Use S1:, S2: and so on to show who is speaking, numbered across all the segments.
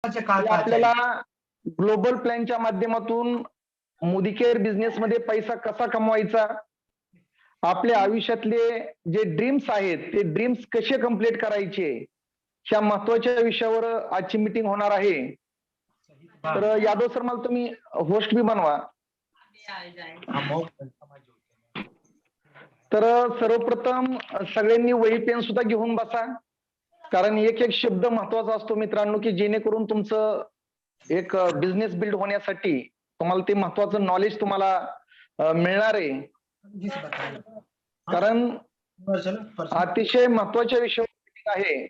S1: आपल्याला ग्लोबल प्लॅनच्या माध्यमातून मोदी केअर बिझनेस मध्ये पैसा कसा कमवायचा, आपल्या आयुष्यातले जे ड्रीम्स आहेत ते ड्रीम्स कसे कंप्लीट करायचे, ह्या महत्वाच्या विषयावर आजची मीटिंग होणार आहे. तर यादव सर मला तुम्ही होस्ट बी बनवा. तर सर्वप्रथम सगळ्यांनी वही पेन सुद्धा घेऊन बसा, कारण एक एक शब्द महत्वाचा असतो मित्रांनो, की जेणेकरून तुमचं एक बिझनेस बिल्ड होण्यासाठी तुम्हाला ते महत्वाचं नॉलेज तुम्हाला मिळणार आहे. कारण अतिशय महत्वाच्या विषयावर आहे.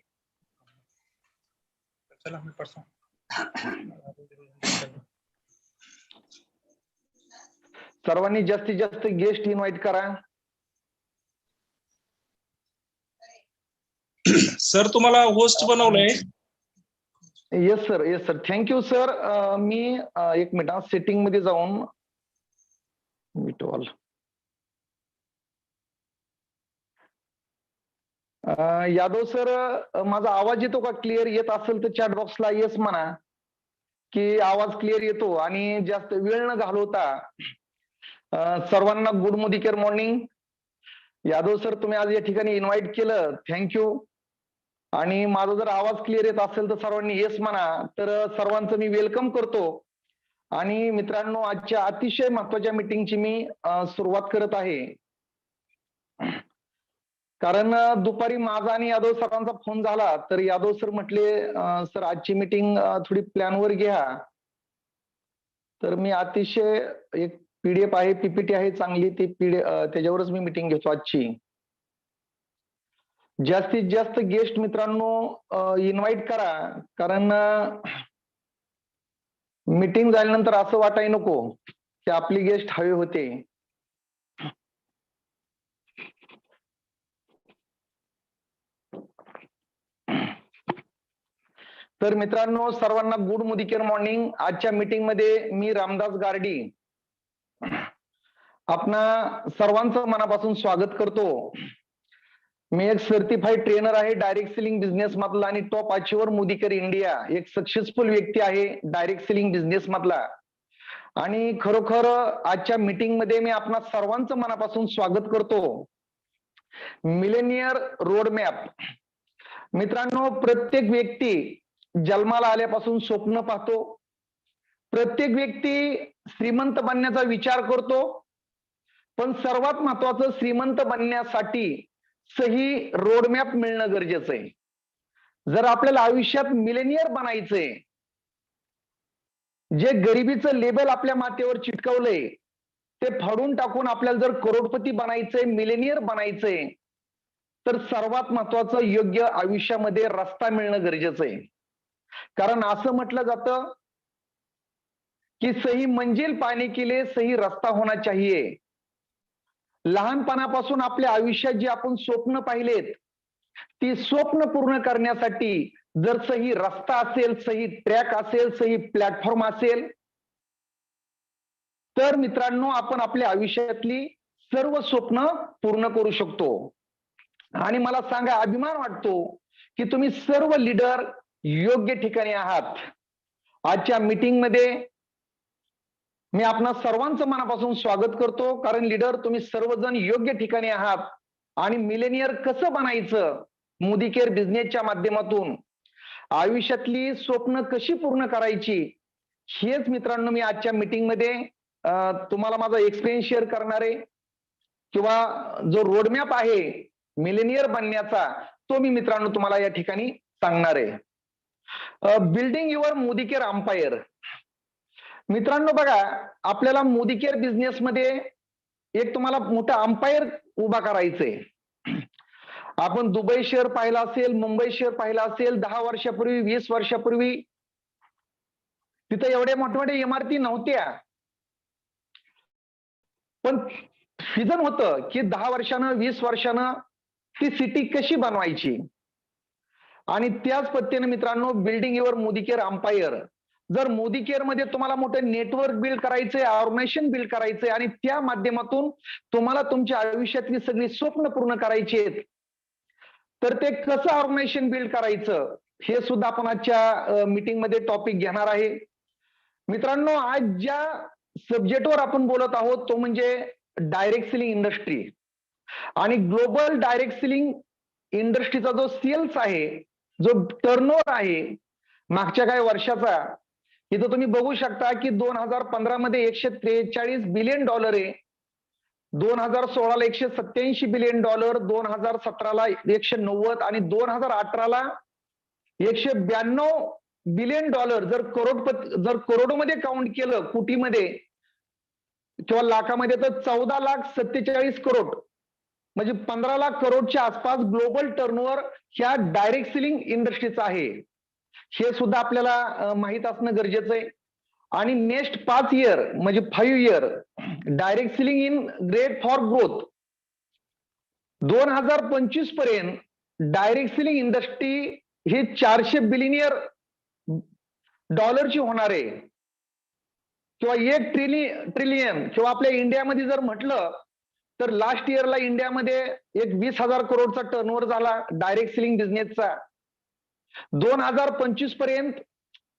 S1: सर्वांनी जास्तीत जास्त गेस्ट इन्व्हाइट करा.
S2: सर तुम्हाला होस्ट बनवलंय.
S1: Yes sir, yes sir, thank you sir. मी एक मिनिट सेटिंग मध्ये जाऊन यादव सर माझा आवाज येतो का क्लिअर? येत असेल तर चॅट बॉक्सला येस म्हणा की आवाज क्लिअर येतो. आणि जास्त वेळ न घालवता सर्वांना good Modi care morning. Yadav sir तुम्ही आज या ठिकाणी इन्व्हाइट केलं, थँक्यू. आणि माझा जर आवाज क्लिअर येत असेल तर सर्वांनी येस म्हणा. तर सर्वांचं मी वेलकम करतो. आणि मित्रांनो आजच्या अतिशय महत्वाच्या मीटिंगची मी सुरुवात करत आहे. कारण दुपारी माझा आणि यादव सरांचा फोन झाला तर यादव सर म्हटले सर आजची मीटिंग थोडी प्लॅनवर घ्या. तर मी अतिशय एक पीडीएफ आहे, पीपीटी आहे चांगली, ती त्याच्यावरच मी मीटिंग घेतो आजची. जास्तीत जास्त गेस्ट मित्रांनो इन्व्हाइट करा, कारण मीटिंग झाल्यानंतर असं वाटाय नको की आपली गेस्ट हवे होते. तर मित्रांनो सर्वांना गुड मोदी केअर मॉर्निंग. आजच्या मीटिंग मध्ये मी रामदास गारडी आपणा सर्वांचं मनापासून स्वागत करतो. मी एक सर्टिफाईड ट्रेनर आहे डायरेक्ट सेलिंग बिझनेस मधला आणि top achiever Modi care India एक सक्सेसफुल व्यक्ती आहे डायरेक्ट सेलिंग बिझनेस मधला. आणि खरोखर आजच्या मीटिंग मध्ये मी आपणा सर्वांचं मनापासून स्वागत करतो. Millionaire road map. मित्रांनो प्रत्येक व्यक्ती जन्माला आल्यापासून स्वप्न पाहतो. प्रत्येक व्यक्ती श्रीमंत बनण्याचा विचार करतो. पण सर्वात महत्वाचं श्रीमंत बनण्यासाठी सही रोडमॅप मिळणं गरजेचं आहे. जर आपल्याला आयुष्यात मिलेनियर बनायचंय, जे गरिबीचं लेबल आपल्या माथ्यावर चिटकवलंय ते फाडून टाकून आपल्याला जर करोडपती बनायचंय, मिलेनियर बनायचंय, तर सर्वात महत्वाचं योग्य आयुष्यामध्ये रस्ता मिळणं गरजेचं आहे. कारण असं म्हटलं जातं की सही मंजिल पाने के लिए सही रस्ता होना चाहिए. लहानपणापासून आपल्या आयुष्यात जी आपण स्वप्न पाहिलेत ती स्वप्न पूर्ण करण्यासाठी जर सही रस्ता असेल, सही ट्रॅक असेल, सही प्लॅटफॉर्म असेल, तर मित्रांनो आपण आपल्या आयुष्यातली सर्व स्वप्न पूर्ण करू शकतो. आणि मला सांगा, अभिमान वाटतो की तुम्ही सर्व लीडर योग्य ठिकाणी आहात. आजच्या मीटिंग मध्ये मी आपणा सर्वांचं मनापासून स्वागत करतो, कारण लीडर तुम्ही सर्वजण योग्य ठिकाणी आहात. आणि मिलेनियर कसं बनायचं मोदी केअर बिझनेसच्या माध्यमातून, आयुष्यातली स्वप्न कशी पूर्ण करायची, हेच मित्रांनो मी आजच्या मीटिंग मध्ये तुम्हाला माझा एक्सपिरियन्स शेअर करणार आहे. किंवा जो रोडमॅप आहे मिलेनियर बनण्याचा तो मी मित्रांनो तुम्हाला या ठिकाणी सांगणार आहे. Building your Modi care umpire. मित्रांनो बघा, आपल्याला मोदी केअर बिझनेस मध्ये एक तुम्हाला मोठा अंपायर उभा करायचंय. आपण दुबई शहर पाहिला असेल, मुंबई शहर पाहिला असेल, 10 वर्षापूर्वी 20 वर्षापूर्वी तिथे एवढ्या मोठमोठ्या इमारती नव्हत्या. पण विजन होतं की 10 वर्षानं 20 वर्षानं ती सिटी कशी बनवायची. आणि त्याच पद्धतीने मित्रांनो building your Modi care umpire. जर मोदी केअर मध्ये तुम्हाला मोठं नेटवर्क बिल्ड करायचंय, ऑर्गनायझेशन बिल्ड करायचंय आणि त्या माध्यमातून तुम्हाला तुमच्या आयुष्यातली सगळी स्वप्न पूर्ण करायची आहेत, तर ते कसं ऑर्गनायझेशन बिल्ड करायचं हे सुद्धा आपण आजच्या मीटिंग मध्ये टॉपिक घेणार आहे. मित्रांनो, आज ज्या सब्जेक्टवर आपण बोलत आहोत तो म्हणजे डायरेक्ट सेलिंग इंडस्ट्री आणि ग्लोबल डायरेक्ट सेलिंग इंडस्ट्रीचा जो सेल्स आहे, जो टर्नओव्हर आहे मागच्या काही वर्षाचा, इथं तुम्ही बघू शकता की 2015 मध्ये $143 बिलियन आहे, 2016 ला $187 बिलियन, 2017 ला 190 आणि 2018 ला $192 बिलियन. जर करोडमध्ये काउंट केलं, कोटीमध्ये किंवा लाखामध्ये, तर 14,47 करोड, म्हणजे 15 लाख करोडच्या आसपास ग्लोबल टर्नओव्हर ह्या डायरेक्ट सेलिंग इंडस्ट्रीचा आहे. हे सुद्धा आपल्याला माहित असणं गरजेचं आहे. आणि नेक्स्ट 5 इयर म्हणजे 5 year direct selling in great for growth 2025 पर्यंत डायरेक्ट सेलिंग इंडस्ट्री ही $400 बिलियन होणार आहे, किंवा 1 ट्रिलियन, किंवा आपल्या इंडियामध्ये जर म्हटलं तर लास्ट इयरला इंडियामध्ये एक 20,000 करोडचा टर्नओव्हर झाला डायरेक्ट सेलिंग बिझनेसचा. 2025 पर्यंत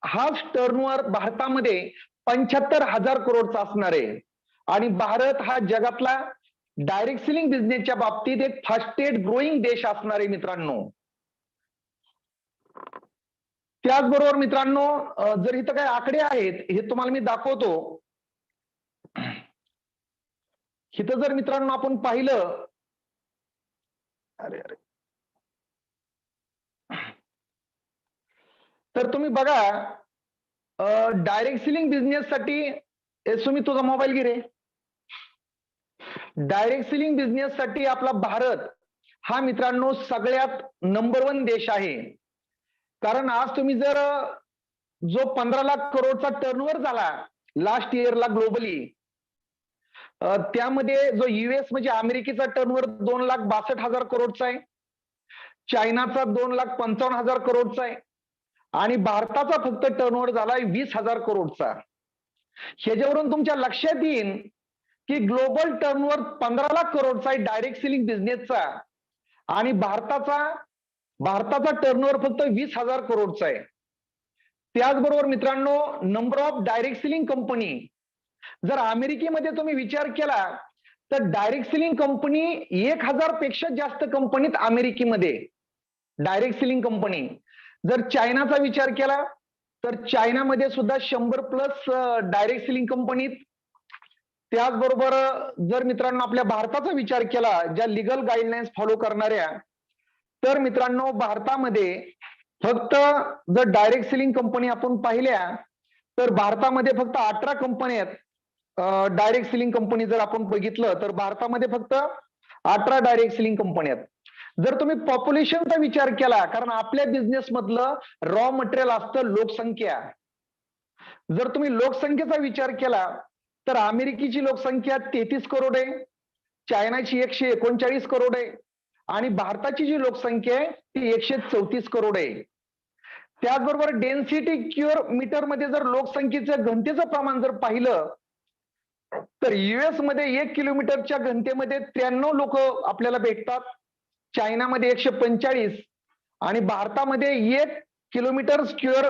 S1: हाच टर्नओव्हर भारतामध्ये 75,000 करोडचा असणार आहे. आणि भारत हा जगातला डायरेक्ट सेलिंग बिझनेसच्या बाबतीत एक फास्टेस्ट ग्रोईंग देश असणार आहे मित्रांनो. त्याचबरोबर मित्रांनो, जर इथं काही आकडे आहेत हे तुम्हाला मी दाखवतो. इथं जर मित्रांनो आपण पाहिलं, तर तुम्ही बघा, डायरेक्ट सेलिंग बिझनेस साठी, सुमी तुझा मोबाईल घे रे. डायरेक्ट सेलिंग बिझनेस साठी आपला भारत हा मित्रांनो सगळ्यात नंबर 1 देश आहे. कारण आज तुम्ही जर जो 15 लाख करोडचा टर्नओव्हर झाला लास्ट इयरला ग्लोबली, त्यामध्ये जो US म्हणजे अमेरिकेचा टर्नओव्हर 2,62,000 करोडचा आहे, चायनाचा 2,55,000 करोडचा आहे, आणि भारताचा फक्त टर्नओव्हर झालाय 20,000 करोडचा. ह्याच्यावरून तुमच्या लक्षात येईल की ग्लोबल टर्नओव्हर 15 लाख करोडचा आहे डायरेक्ट सेलिंग बिझनेसचा, आणि भारताचा टर्नओव्हर फक्त 20,000 करोडचा आहे. त्याचबरोबर मित्रांनो, number of direct selling company, जर अमेरिकेमध्ये तुम्ही विचार केला तर डायरेक्ट सेलिंग कंपनी 1,000 पेक्षा जास्त कंपनीत अमेरिकेमध्ये डायरेक्ट सेलिंग कंपनी. जर चायनाचा विचार केला तर चायनामध्ये सुद्धा 100+ डायरेक्ट सेलिंग कंपनीत. त्याचबरोबर जर मित्रांनो आपल्या भारताचा विचार केला, ज्या लिगल गाईडलाईन्स फॉलो करणाऱ्या, तर मित्रांनो भारतामध्ये फक्त जर डायरेक्ट सेलिंग कंपनी आपण पाहिल्या तर भारतामध्ये फक्त 18 कंपन्या आहेत. डायरेक्ट सेलिंग कंपनी जर आपण बघितलं तर भारतामध्ये फक्त 18 डायरेक्ट सेलिंग कंपन्या आहेत. जर तुम्ही पॉप्युलेशनचा विचार केला, कारण आपल्या बिझनेस मधलं रॉ मटेरियल असतं लोकसंख्या, जर तुम्ही लोकसंख्येचा विचार केला तर अमेरिकेची लोकसंख्या 33 करोड आहे, चायनाची 139 करोड आहे, आणि भारताची जी लोकसंख्या आहे ती 134 करोड आहे. त्याचबरोबर डेन्सिटी क्युअर मीटर मध्ये जर लोकसंख्येचं घनतेचं प्रमाण जर पाहिलं तर US मध्ये 1 किलोमीटरच्या घनतेमध्ये 93 लोक आपल्याला भेटतात, चायनामध्ये 145, आणि भारतामध्ये 1 किलोमीटर स्क्वेअर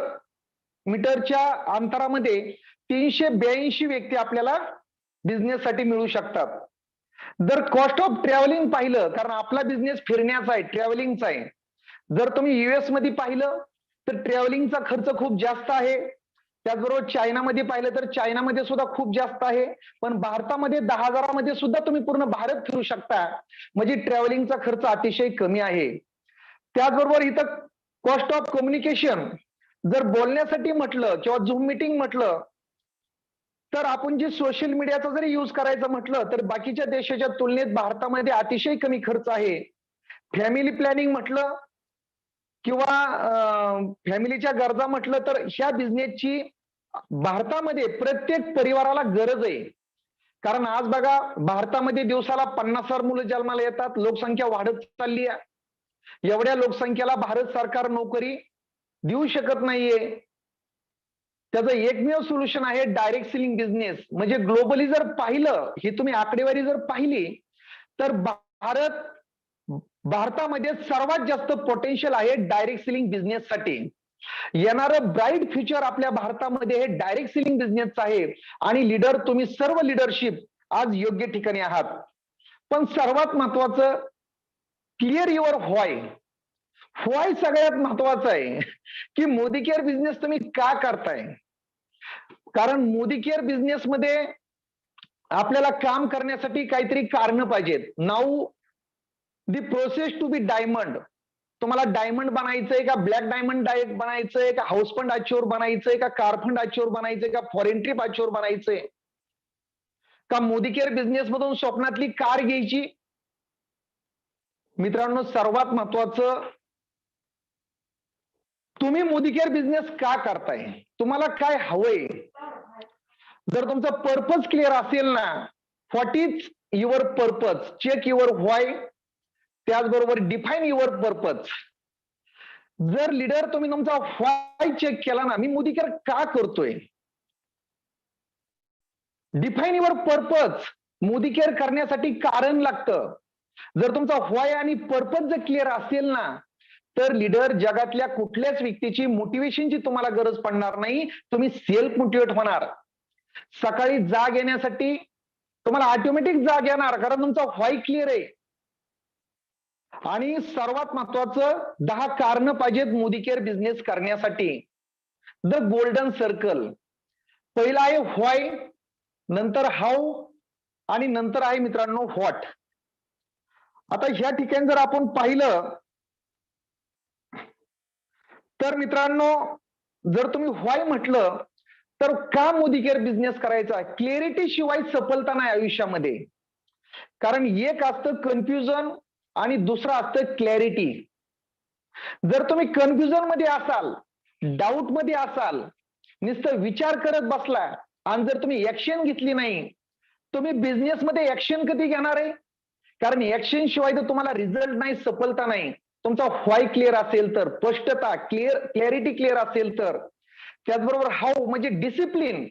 S1: मीटरच्या अंतरामध्ये 382 व्यक्ती आपल्याला बिझनेससाठी मिळू शकतात. जर कॉस्ट ऑफ ट्रॅव्हलिंग पाहिलं, कारण आपला बिझनेस फिरण्याचा आहे, ट्रॅव्हलिंगचा आहे, जर तुम्ही US मध्ये पाहिलं तर ट्रॅव्हलिंगचा खर्च खूप जास्त आहे. त्याचबरोबर चायनामध्ये पाहिलं तर चायनामध्ये सुद्धा खूप जास्त आहे, पण भारतामध्ये 10,000 सुद्धा तुम्ही पूर्ण भारत फिरू शकता, म्हणजे ट्रॅव्हलिंगचा खर्च अतिशय कमी आहे. त्याचबरोबर इथं कॉस्ट ऑफ कम्युनिकेशन, जर बोलण्यासाठी म्हटलं किंवा झूम मीटिंग म्हटलं, तर आपण जे सोशल मीडियाचा जरी यूज करायचं म्हटलं तर बाकीच्या देशाच्या तुलनेत भारतामध्ये अतिशय कमी खर्च आहे. फॅमिली प्लॅनिंग म्हटलं किंवा फॅमिलीच्या गरजा म्हटलं तर ह्या बिझनेसची भारतामध्ये प्रत्येक परिवाराला गरज आहे. कारण आज बघा, भारतामध्ये दिवसाला 50,000 मुलं जन्माला येतात, लोकसंख्या वाढत चालली आहे. एवढ्या लोकसंख्येला भारत सरकार नोकरी देऊ शकत नाहीये. त्याचं एकमेव सोल्युशन आहे डायरेक्ट सेलिंग बिझनेस. म्हणजे ग्लोबली जर पाहिलं, ही तुम्ही आकडेवारी जर पाहिली तर भारत भारतामध्ये सर्वात जास्त पोटेन्शियल आहे डायरेक्ट सेलिंग बिझनेससाठी. येणारं ब्राईट फ्युचर आपल्या भारतामध्ये हे डायरेक्ट सेलिंग बिझनेसचं आहे. आणि लीडर, तुम्ही सर्व लीडरशिप आज योग्य ठिकाणी आहात. पण सर्वात महत्वाचं, क्लिअर युअर व्हाय. व्हाय सगळ्यात महत्वाचं आहे की मोदी केअर बिझनेस तुम्ही का करताय. कारण मोदी केअर बिझनेसमध्ये आपल्याला काम करण्यासाठी काहीतरी कारण पाहिजेत. Now the process to be diamond. तुम्हाला डायमंड बनायचंय का, ब्लॅक डायमंड डायरेक्ट बनायचंय का, हाऊस फंड अचिव्हर बनायचंय का, कार फंड अचिव्हर बनायचंय का, फॉरेन ट्रिप अचिव्हर बनायचंय का, मोदी केअर बिझनेस मधून स्वप्नातली कार घ्यायची. मित्रांनो, सर्वात महत्वाचं, तुम्ही मोदी केअर बिझनेस का करताय, तुम्हाला काय हवंय. जर तुमचा पर्पज क्लिअर असेल ना, what is your purpose, check your why, त्याचबरोबर डिफाईन युअर पर्पज. जर लीडर तुम्ही तुमचा व्हाय चेक केला ना, मी मोदी केअर का करतोय, define your purpose. Modi care करण्यासाठी कारण लागतं. जर तुमचा व्हाय आणि पर्पज जर क्लिअर असेल ना, तर लीडर, जगातल्या कुठल्याच व्यक्तीची मोटिवेशनची तुम्हाला गरज पडणार नाही. तुम्ही सेल्फ मोटिवेट होणार. सकाळी जाग येण्यासाठी तुम्हाला ऑटोमॅटिक जाग येणार, कारण तुमचा व्हाय क्लिअर आहे. आणि सर्वात महत्वाचं, 10 कारण पाहिजेत मोदी केअर बिझनेस करण्यासाठी. The golden circle. पहिला आहे व्हाय, नंतर हाऊ, आणि नंतर आहे मित्रांनो व्हॉट. आता ह्या ठिकाणी जर आपण पाहिलं तर मित्रांनो, जर तुम्ही व्हाय म्हटलं तर का मोदी केअर बिझनेस करायचा, क्लॅरिटी शिवाय सफलता नाही आयुष्यामध्ये. कारण एक असतं कन्फ्युजन आणि दुसरं असतं क्लॅरिटी. जर तुम्ही कन्फ्युजन मध्ये असाल, डाऊट मध्ये असाल, नुसतं विचार करत बसला आणि जर तुम्ही ऍक्शन घेतली नाही, तुम्ही बिझनेसमध्ये ऍक्शन कधी घेणार आहे. कारण ऍक्शन शिवाय तर तुम्हाला रिझल्ट नाही, सफलता नाही. तुमचा व्हाय क्लिअर असेल तर, स्पष्टता, क्लॅरिटी क्लिअर असेल तर. त्याचबरोबर हाऊ म्हणजे डिसिप्लिन,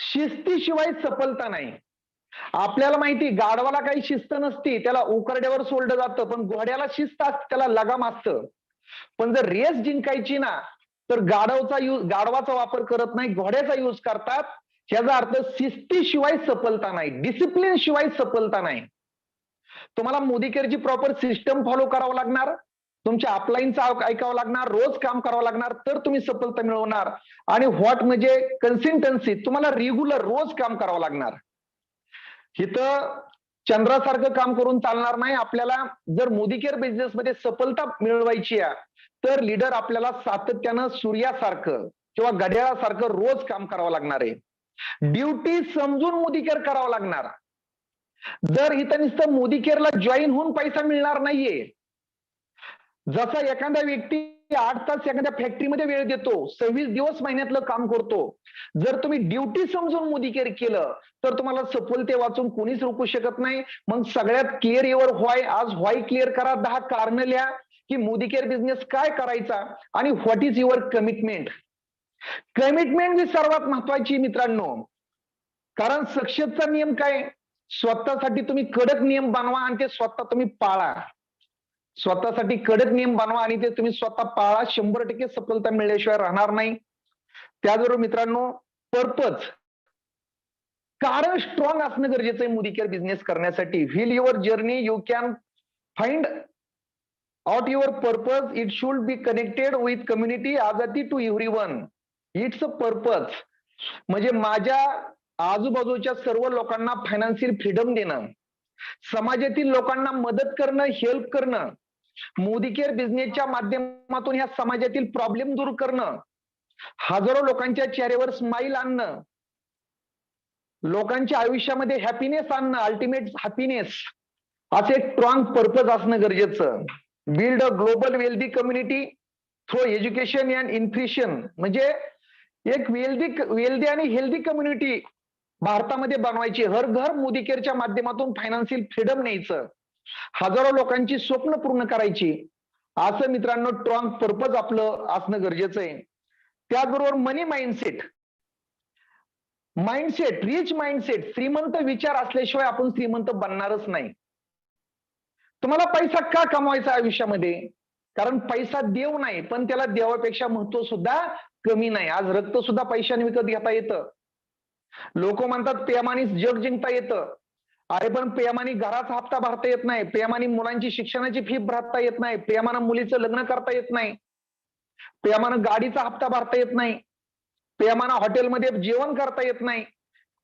S1: शिस्तीशिवाय सफलता नाही. आपल्याला माहिती, गाढवाला काही शिस्त नसती, त्याला उकरड्यावर सोडलं जातं, पण घोड्याला शिस्त असते, त्याला लगाम असतं. पण जर रेस जिंकायची ना, तर गाढवाचा वापर करत नाही, घोड्याचा यूज करतात. याचा अर्थ शिस्तीशिवाय सफलता नाही, डिसिप्लिन शिवाय सफलता नाही. तुम्हाला मोदी केअरची प्रॉपर सिस्टम फॉलो करावं लागणार, तुमच्या अपलाईनचं ऐकावं लागणार, रोज काम करावं लागणार, तर तुम्ही सफलता मिळवणार. आणि व्हॉट म्हणजे कन्सिस्टन्सी, तुम्हाला रेग्युलर रोज काम करावं लागणार. इथं चंद्रासारखं काम करून चालणार नाही. आपल्याला जर मोदी केअर बिझनेसमध्ये सफलता मिळवायची आहे, तर लीडर आपल्याला सातत्यानं सूर्यासारखं किंवा घड्याळासारखं रोज काम करावं लागणार आहे. ड्युटी समजून मोदी केअर करावं लागणार. जर इथं नुसतं मोदी केअरला जॉईन होऊन पैसा मिळणार नाहीये. जसा एखादा व्यक्ती 8 तास एखाद्या फॅक्टरीमध्ये वेळ देतो, 26 दिवस महिन्यातलं काम करतो, जर तुम्ही ड्युटी समजून मोदी केअर केलं तर तुम्हाला सफलते वाचून कोणीच रोखू शकत नाही. मग सगळ्यात क्लिअर युअर व्हाय. आज व्हाय क्लिअर करा, 10 कारण लिहा की मोदी केअर बिझनेस काय करायचा, आणि what is your commitment. Commitment ही सर्वात महत्वाची मित्रांनो. कारण सक्सेसचा नियम काय, स्वतःसाठी तुम्ही कडक नियम बनवा आणि ते स्वतः तुम्ही पाळा. स्वतःसाठी कडक नियम बनवा आणि ते तुम्ही स्वतः पाळा. 100% सफलता मिळल्याशिवाय राहणार नाही. त्याचबरोबर मित्रांनो, पर्पज, कारण स्ट्रॉंग असणं गरजेचं आहे मोदी केअर बिझनेस करण्यासाठी. Wheel your journey, you can find out your purpose. It should be connected with community, आजादी to everyone. It's a purpose म्हणजे माझ्या आजूबाजूच्या सर्व लोकांना फायनान्शियल फ्रीडम देणं, समाजातील लोकांना मदत करणं, हेल्प करणं, मोदी केअर बिझनेसच्या माध्यमातून ह्या समाजातील प्रॉब्लेम दूर करणं, हजारो लोकांच्या चेहऱ्यावर स्माइल आणणं, लोकांच्या आयुष्यामध्ये हॅपीनेस आणणं, अल्टिमेट हॅपीनेस. असे एक स्ट्रॉंग पर्पज असणं गरजेचं. Build a global wealthy community through education and इन्फ्रिशन म्हणजे एक वेल्दी आणि हेल्दी कम्युनिटी भारतामध्ये बनवायची. हर घर मोदी केअरच्या माध्यमातून फायनान्शियल फ्रीडम न्यायचं, हजारो लोकांची स्वप्न पूर्ण करायची. असं मित्रांनो स्ट्रॉंग पर्पज आपलं असणं गरजेचं आहे. त्याचबरोबर मनी माइंडसेट, रिच माइंडसेट, श्रीमंत विचार असल्याशिवाय आपण श्रीमंत बनणारच नाही. तुम्हाला पैसा का कमवायचा आयुष्यामध्ये? कारण पैसा देव नाही, पण त्याला देवापेक्षा महत्व सुद्धा कमी नाही. आज रक्त सुद्धा पैशाने विकत घेता येतं. लोक म्हणतात प्रेमाने जग जिंकता येतं. अरे पण प्रेमाने घराचा हप्ता भरता येत नाही, प्रेमाने मुलांची शिक्षणाची फी भरता येत नाही, प्रेमानं मुलीचं लग्न करता येत नाही, प्रेमानं गाडीचा हप्ता भरता येत नाही, प्रेमानं हॉटेलमध्ये जेवण करता येत नाही.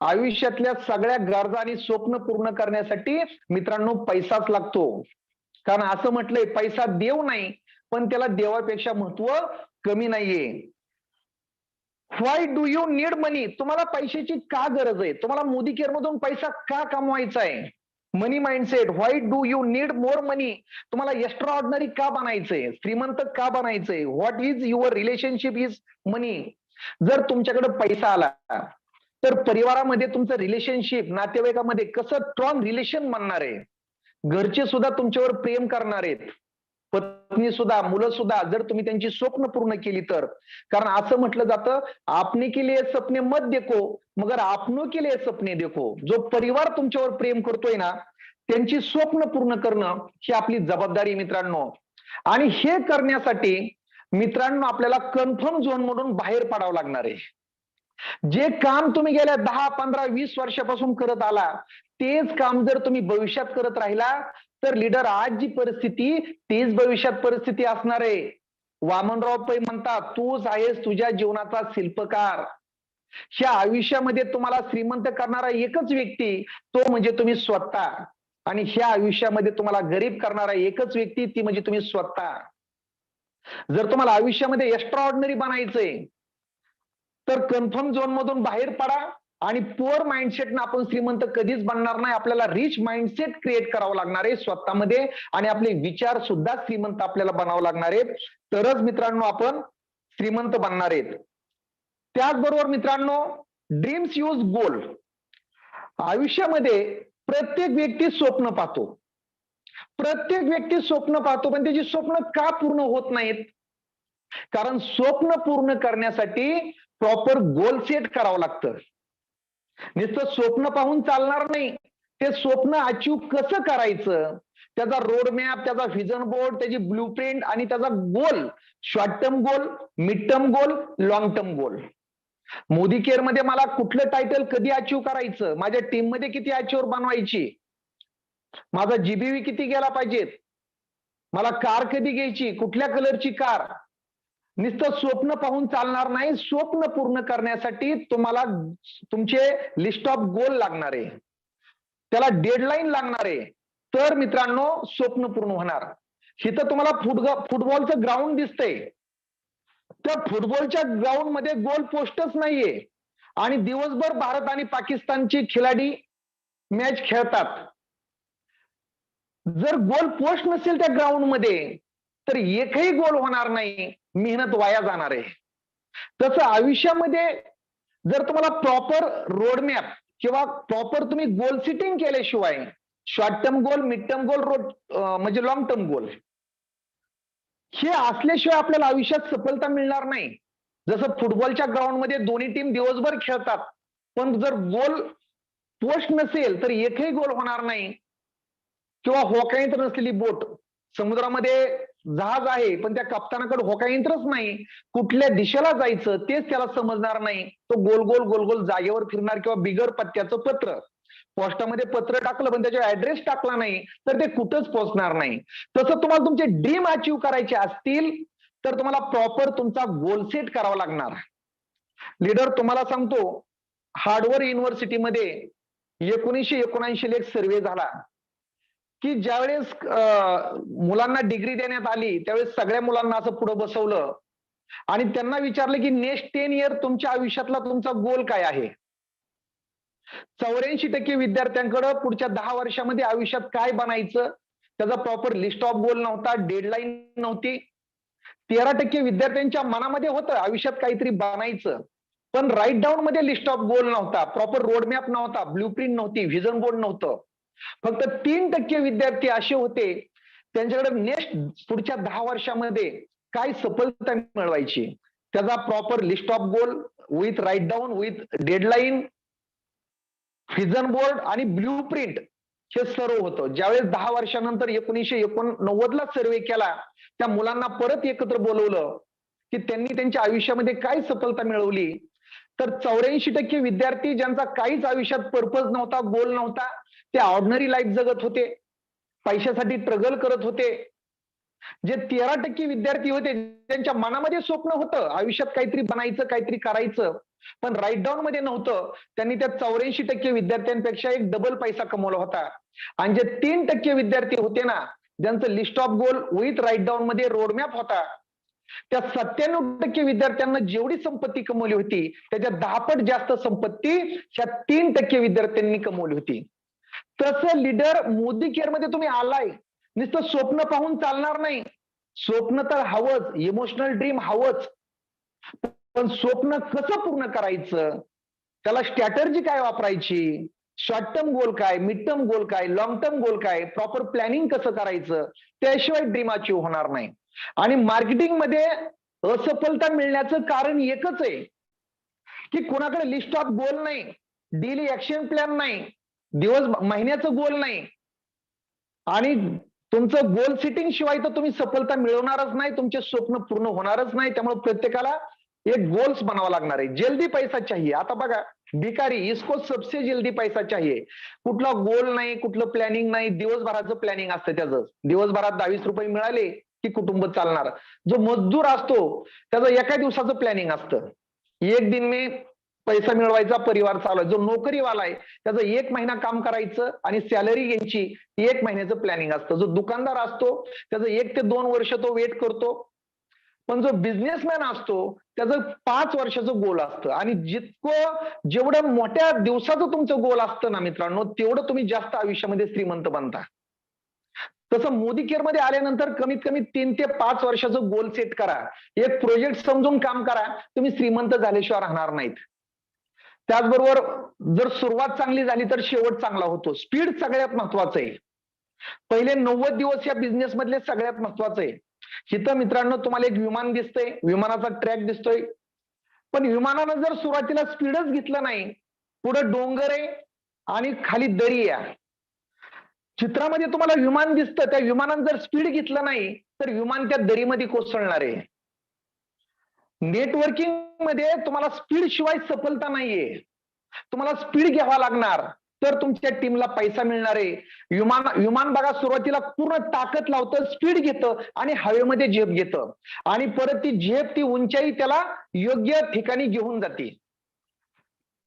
S1: आयुष्यातल्या सगळ्या गरजा आणि स्वप्न पूर्ण करण्यासाठी मित्रांनो पैसाच लागतो. कारण असं म्हटलंय पैसा देव नाही, पण त्याला देवापेक्षा महत्व कमी नाहीये. व्हाय डू यू नीड मनी? तुम्हाला पैशाची का गरज आहे? तुम्हाला मोदी केअर मधून पैसा का कमवायचा आहे? Money mindset. Why do you need more money? तुम्हाला एक्स्ट्रा ऑर्डिनरी का बनायचंय? श्रीमंत का बनायचंय? What is your relationship is money? जर तुमच्याकडे पैसा आला तर परिवारामध्ये तुमचं रिलेशनशिप, नातेवाईकामध्ये कसं स्ट्रॉंग रिलेशन बनणार आहे? घरचे सुद्धा तुमच्यावर प्रेम करणार आहेत, पत्नी सुद्धा, मुलं सुद्धा, जर तुम्ही त्यांची स्वप्न पूर्ण केली तर. कारण असं म्हटलं जातं, आपने के लिए सपने मत देखो मगर आपनों के लिए सपने देखो. जो परिवार तुमच्यावर प्रेम करतोय ना, त्यांची स्वप्न पूर्ण करणं ही आपली जबाबदारी मित्रांनो. आणि हे करण्यासाठी मित्रांनो आपल्याला कन्फर्म झोन मधून बाहेर पडावं लागणार आहे. जे काम तुम्ही गेल्या 10, 15, 20 वर्षापासून करत आला, तेच काम जर तुम्ही भविष्यात करत राहिला तर लीडर आज जी परिस्थिती तीच भविष्यात परिस्थिती असणार आहे. वामनराव पै म्हणतात, तूच आहेस तुझ्या जीवनाचा शिल्पकार. ह्या आयुष्यामध्ये तुम्हाला श्रीमंत करणारा एकच व्यक्ती, तो म्हणजे तुम्ही स्वतः. आणि ह्या आयुष्यामध्ये तुम्हाला गरीब करणारा एकच व्यक्ती, ती म्हणजे तुम्ही स्वतः. जर तुम्हाला आयुष्यामध्ये एक्स्ट्रा ऑर्डिनरी बनायचंय तर कन्फर्म झोन मधून बाहेर पडा. आणि पुअर माइंडसेटनं आपण श्रीमंत कधीच बनणार नाही. आपल्याला रिच माइंडसेट क्रिएट करावं लागणार आहे स्वतःमध्ये, आणि आपले विचार सुद्धा श्रीमंत आपल्याला बनावं लागणार आहेत. तरच मित्रांनो आपण श्रीमंत बनणार आहेत. त्याचबरोबर मित्रांनो, ड्रीम्स यूज गोल. आयुष्यामध्ये प्रत्येक व्यक्ती स्वप्न पाहतो, प्रत्येक व्यक्ती स्वप्न पाहतो, पण त्याची स्वप्न का पूर्ण होत नाहीत? कारण स्वप्न पूर्ण करण्यासाठी प्रॉपर गोल सेट करावं लागतं. नुसतं स्वप्न पाहून चालणार नाही. ते स्वप्न अचीव कसं करायचं, त्याचा रोड मॅप, त्याचा व्हिजन बोर्ड, त्याची ब्लू प्रिंट आणि त्याचा goal, short term goal, mid term goal, long term goal. Modi care मध्ये मला कुठलं टायटल कधी अचीव करायचं, माझ्या टीम मध्ये किती अचीवर बनवायची, माझा जीबीव्ही किती गेला पाहिजेत, मला कार कधी घ्यायची, कुठल्या कलरची कार. नुसतं स्वप्न पाहून चालणार नाही. स्वप्न पूर्ण करण्यासाठी तुम्हाला तुमचे लिस्ट ऑफ गोल लागणार आहे, त्याला डेडलाईन लागणार आहे. तर मित्रांनो स्वप्न पूर्ण होणार. इथं तुम्हाला फुटबॉलचं ग्राउंड दिसतंय, त्या फुटबॉलच्या ग्राउंड मध्ये गोल पोस्टच नाहीये, आणि दिवसभर भारत आणि पाकिस्तानची खिलाडी मॅच खेळतात. जर गोल पोस्ट नसेल त्या ग्राउंड मध्ये तर एकही गोल होणार नाही, मेहनत वाया जाणार आहे. तसं आयुष्यामध्ये जर तुम्हाला प्रॉपर रोडमॅप किंवा प्रॉपर तुम्ही गोल सेटिंग केल्याशिवाय, short term goal, mid term गोल, म्हणजे लॉंग टर्म गोल, हे असल्याशिवाय आपल्याला आयुष्यात सफलता मिळणार नाही. जसं फुटबॉलच्या ग्राउंड मध्ये दोन्ही टीम दिवसभर खेळतात, पण जर गोल पोस्ट नसेल तर एकही गोल होणार नाही. किंवा होकायंत्र नसलेली बोट, समुद्रामध्ये जहाज आहे पण त्या कप्तानाकडे होकायंत्रच नाही, कुठल्या दिशेला जायचं तेच त्याला समजणार नाही. तो गोल गोल गोल गोल जागेवर फिरणार. किंवा बिगर पत्त्याचं पत्र, पोस्टामध्ये पत्र टाकलं पण त्याच्यावर ऍड्रेस टाकला नाही तर ते कुठंच पोहोचणार नाही. तसं तुम्हाला तुमचे ड्रीम अचीव करायचे असतील तर तुम्हाला प्रॉपर तुमचा गोल सेट करावा लागणार. लीडर तुम्हाला सांगतो, हार्वर्ड युनिव्हर्सिटीमध्ये 1979 एक सर्व्हे झाला की ज्यावेळेस मुलांना डिग्री देण्यात आली त्यावेळेस सगळ्या मुलांना असं पुढे बसवलं आणि त्यांना विचारलं की नेक्स्ट 10 इयर तुमच्या आयुष्यातला तुमचा गोल काय आहे. 84% विद्यार्थ्यांकडे पुढच्या 10 वर्षामध्ये आयुष्यात काय बनायचं त्याचा प्रॉपर लिस्ट ऑफ गोल नव्हता, डेडलाईन नव्हती. 13% विद्यार्थ्यांच्या मनामध्ये होतं आयुष्यात काहीतरी बनायचं, पण राईट डाऊन मध्ये लिस्ट ऑफ गोल नव्हता, प्रॉपर रोडमॅप नव्हता, ब्ल्यू प्रिंट नव्हती, व्हिजन बोर्ड नव्हतं. फक्त 3% विद्यार्थी असे होते त्यांच्याकडे नेक्स्ट पुढच्या 10 वर्षामध्ये काय सफलता मिळवायची त्याचा proper list of goal with write down, with deadline, vision board आणि ब्ल्यू प्रिंट हे सर्व होतं. ज्यावेळेस 10 वर्षानंतर 1989 ला सर्वे केला, त्या मुलांना परत एकत्र बोलवलं की त्यांनी त्यांच्या आयुष्यामध्ये काय सफलता मिळवली, तर 84% विद्यार्थी ज्यांचा काहीच आयुष्यात पर्पज नव्हता, गोल नव्हता, ते ऑर्डिनरी लाईफ जगत होते, पैशासाठी स्ट्रगल करत होते. जे 13% विद्यार्थी होते त्यांच्या मनामध्ये स्वप्न होतं आयुष्यात काहीतरी बनायचं, काहीतरी करायचं, पण राईट डाऊन मध्ये नव्हतं, त्यांनी त्या 84% विद्यार्थ्यांपेक्षा एक डबल पैसा कमवला होता. आणि जे 3% विद्यार्थी होते ना, ज्यांचं list of goal with write down मध्ये रोडमॅप होता, त्या 97% विद्यार्थ्यांना जेवढी संपत्ती कमवली होती त्याच्या 10 पट जास्त संपत्ती ह्या 3% विद्यार्थ्यांनी कमवली होती. तसं लीडर मोदी केअर मध्ये तुम्ही आलाय, नुसतं स्वप्न पाहून चालणार नाही. स्वप्न तर हवंच, इमोशनल ड्रीम हवंच, पण स्वप्न कसं पूर्ण करायचं, त्याला स्ट्रॅटर्जी काय वापरायची, शॉर्ट टर्म गोल काय, मिड टर्म गोल काय, लॉंग टर्म गोल काय, प्रॉपर प्लॅनिंग कसं करायचं, त्याशिवाय ड्रीम अचीव्ह होणार नाही. आणि मार्केटिंग मध्ये असफलता मिळण्याचं कारण एकच आहे की कुणाकडे लिस्ट ऑफ गोल नाही, डेली ऍक्शन प्लॅन नाही, महिन्याचं गोल नाही, आणि तुमचं गोल सेटिंग शिवाय तर तुम्ही सफलता मिळवणारच नाही, तुमचे स्वप्न पूर्ण होणारच नाही. त्यामुळे प्रत्येकाला एक गोल्स बनावा लागणार आहे. जल्दी पैसा चाहिए. आता बघा, भिकारी इसको सबसे जल्दी पैसा चाहिए. कुठला गोल नाही, कुठलं प्लॅनिंग नाही, दिवसभराचं प्लॅनिंग असतं त्याचं. दिवसभरात 22 रुपये मिळाले की कुटुंब चालणार. जो मजदूर असतो त्याचं एका दिवसाचं प्लॅनिंग असतं, एक दिन में पैसा मिळवायचा, परिवार चालवायचा. जो नोकरीवाला आहे त्याचं 1 महिना काम करायचं आणि सॅलरी घ्यायची, 1 महिन्याचं प्लॅनिंग असतं. जो दुकानदार असतो त्याचं 1 ते 2 वर्ष तो वेट करतो, पण जो बिझनेसमॅन असतो त्याचं 5 वर्षाचं गोल असतं. आणि जेवढं मोठ्या दिवसाचं तुमचं गोल असतं ना मित्रांनो, तेवढं तुम्ही जास्त आयुष्यामध्ये श्रीमंत बनता. तसं मोदी केअर मध्ये आल्यानंतर कमीत कमी 3 ते 5 वर्षाचं गोल सेट करा, एक प्रोजेक्ट समजून काम करा, तुम्ही श्रीमंत झाल्याशिवाय राहणार नाहीत. त्याचबरोबर जर सुरुवात चांगली झाली तर शेवट चांगला होतो. स्पीड सगळ्यात महत्वाचं आहे. पहिले 90 दिवस या बिझनेस मधले सगळ्यात महत्वाचं आहे. इथं मित्रांनो तुम्हाला एक विमान दिसतंय, विमानाचा ट्रॅक दिसतोय, पण विमानानं जर सुरुवातीला स्पीडच घेतलं नाही, पुढे डोंगर आहे आणि खाली दरी आहे. चित्रामध्ये तुम्हाला विमान दिसतं, त्या विमानानं जर स्पीड घेतलं नाही तर विमान त्या दरीमध्ये कोसळणार आहे. नेटवर्किंग मध्ये तुम्हाला स्पीड शिवाय सफलता नाहीये. तुम्हाला स्पीड घ्यावा लागणार तर तुमच्या टीमला पैसा मिळणार आहे. विमान बघा, सुरुवातीला पूर्ण ताकद लावतं, स्पीड घेतं आणि हवेमध्ये झेप घेतं, आणि परत ती झेप, ती उंचाई त्याला योग्य ठिकाणी घेऊन जाते.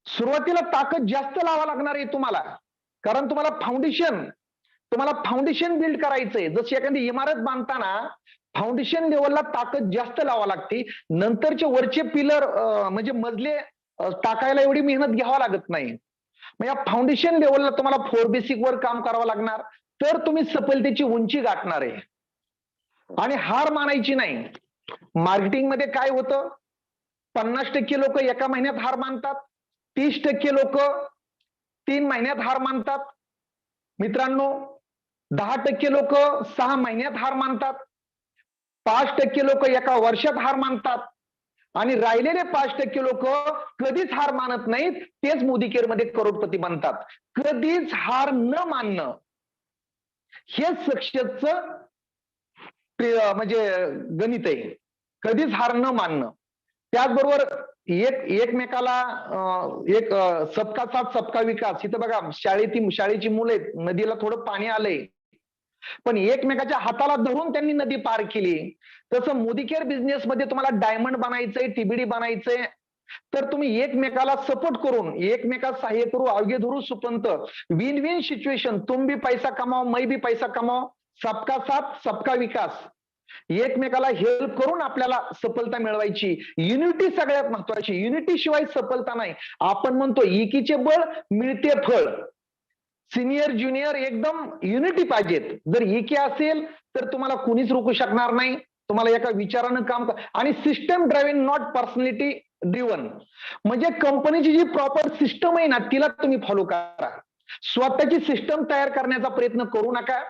S1: सुरुवातीला ताकद जास्त लावा लागणार आहे तुम्हाला, कारण तुम्हाला फाउंडेशन बिल्ड करायचंय. जशी एखादी इमारत बांधताना फाउंडेशन लेवलला ताकद जास्त लावा लागते, नंतरचे वरचे पिलर म्हणजे मजले टाकायला एवढी मेहनत घ्यावा लागत नाही. मग या फाउंडेशन लेवलला तुम्हाला 4 बेसिक वर काम करावं लागणार, तर तुम्ही सफलतेची उंची गाठणार आहे. आणि हार मानायची नाही. मार्केटिंग मध्ये काय होतं, 50% लोक एका महिन्यात हार मानतात, 30% लोक 3 महिन्यात हार मानतात. मित्रांनो, 10% लोक 6 महिन्यात हार मानतात, 5% लोक एका वर्षात हार मानतात, आणि राहिलेले 5% लोक कधीच हार मानत नाहीत. तेच मोदी केअर मध्ये करोडपती बनतात. कधीच हार न मानणं हे सक्सेसचं म्हणजे गणित आहे. कधीच हार न मानणं. त्याचबरोबर एकमेकाला एक सबका साथ सबका विकास. इथं बघा, शाळेची मुलं आहेत, नदीला थोडं पाणी आलंय, पण एकमेकाच्या हाताला धरून त्यांनी नदी पार केली. तसं मोदी केअर बिझनेस मध्ये तुम्हाला डायमंड बनायचंय, टीबीडी बनायचंय, तर तुम्ही एकमेकाला सपोर्ट करून, एकमेकाला सहाय्य करू, अवघे धरू सुपंत, विन विन सिच्युएशन. तुम भी पैसा कमाओ, मैं भी पैसा कमाओ, सबका साथ सबका विकास. एकमेकाला हेल्प करून आपल्याला सफलता मिळवायची. युनिटी सगळ्यात महत्वाची. युनिटी शिवाय सफलता नाही. आपण म्हणतो एकीचे बळ मिळते फळ. सिनियर ज्युनियर एकदम युनिटी पाहिजेत. जर एकी असेल तर तुम्हाला कुणीच रोखू शकणार नाही. तुम्हाला एका विचारानं काम आणि system driving, not personality driven. म्हणजे कंपनीची जी प्रॉपर सिस्टम आहे ना, तिला तुम्ही फॉलो करा. स्वतःची सिस्टम तयार करण्याचा प्रयत्न करू नका.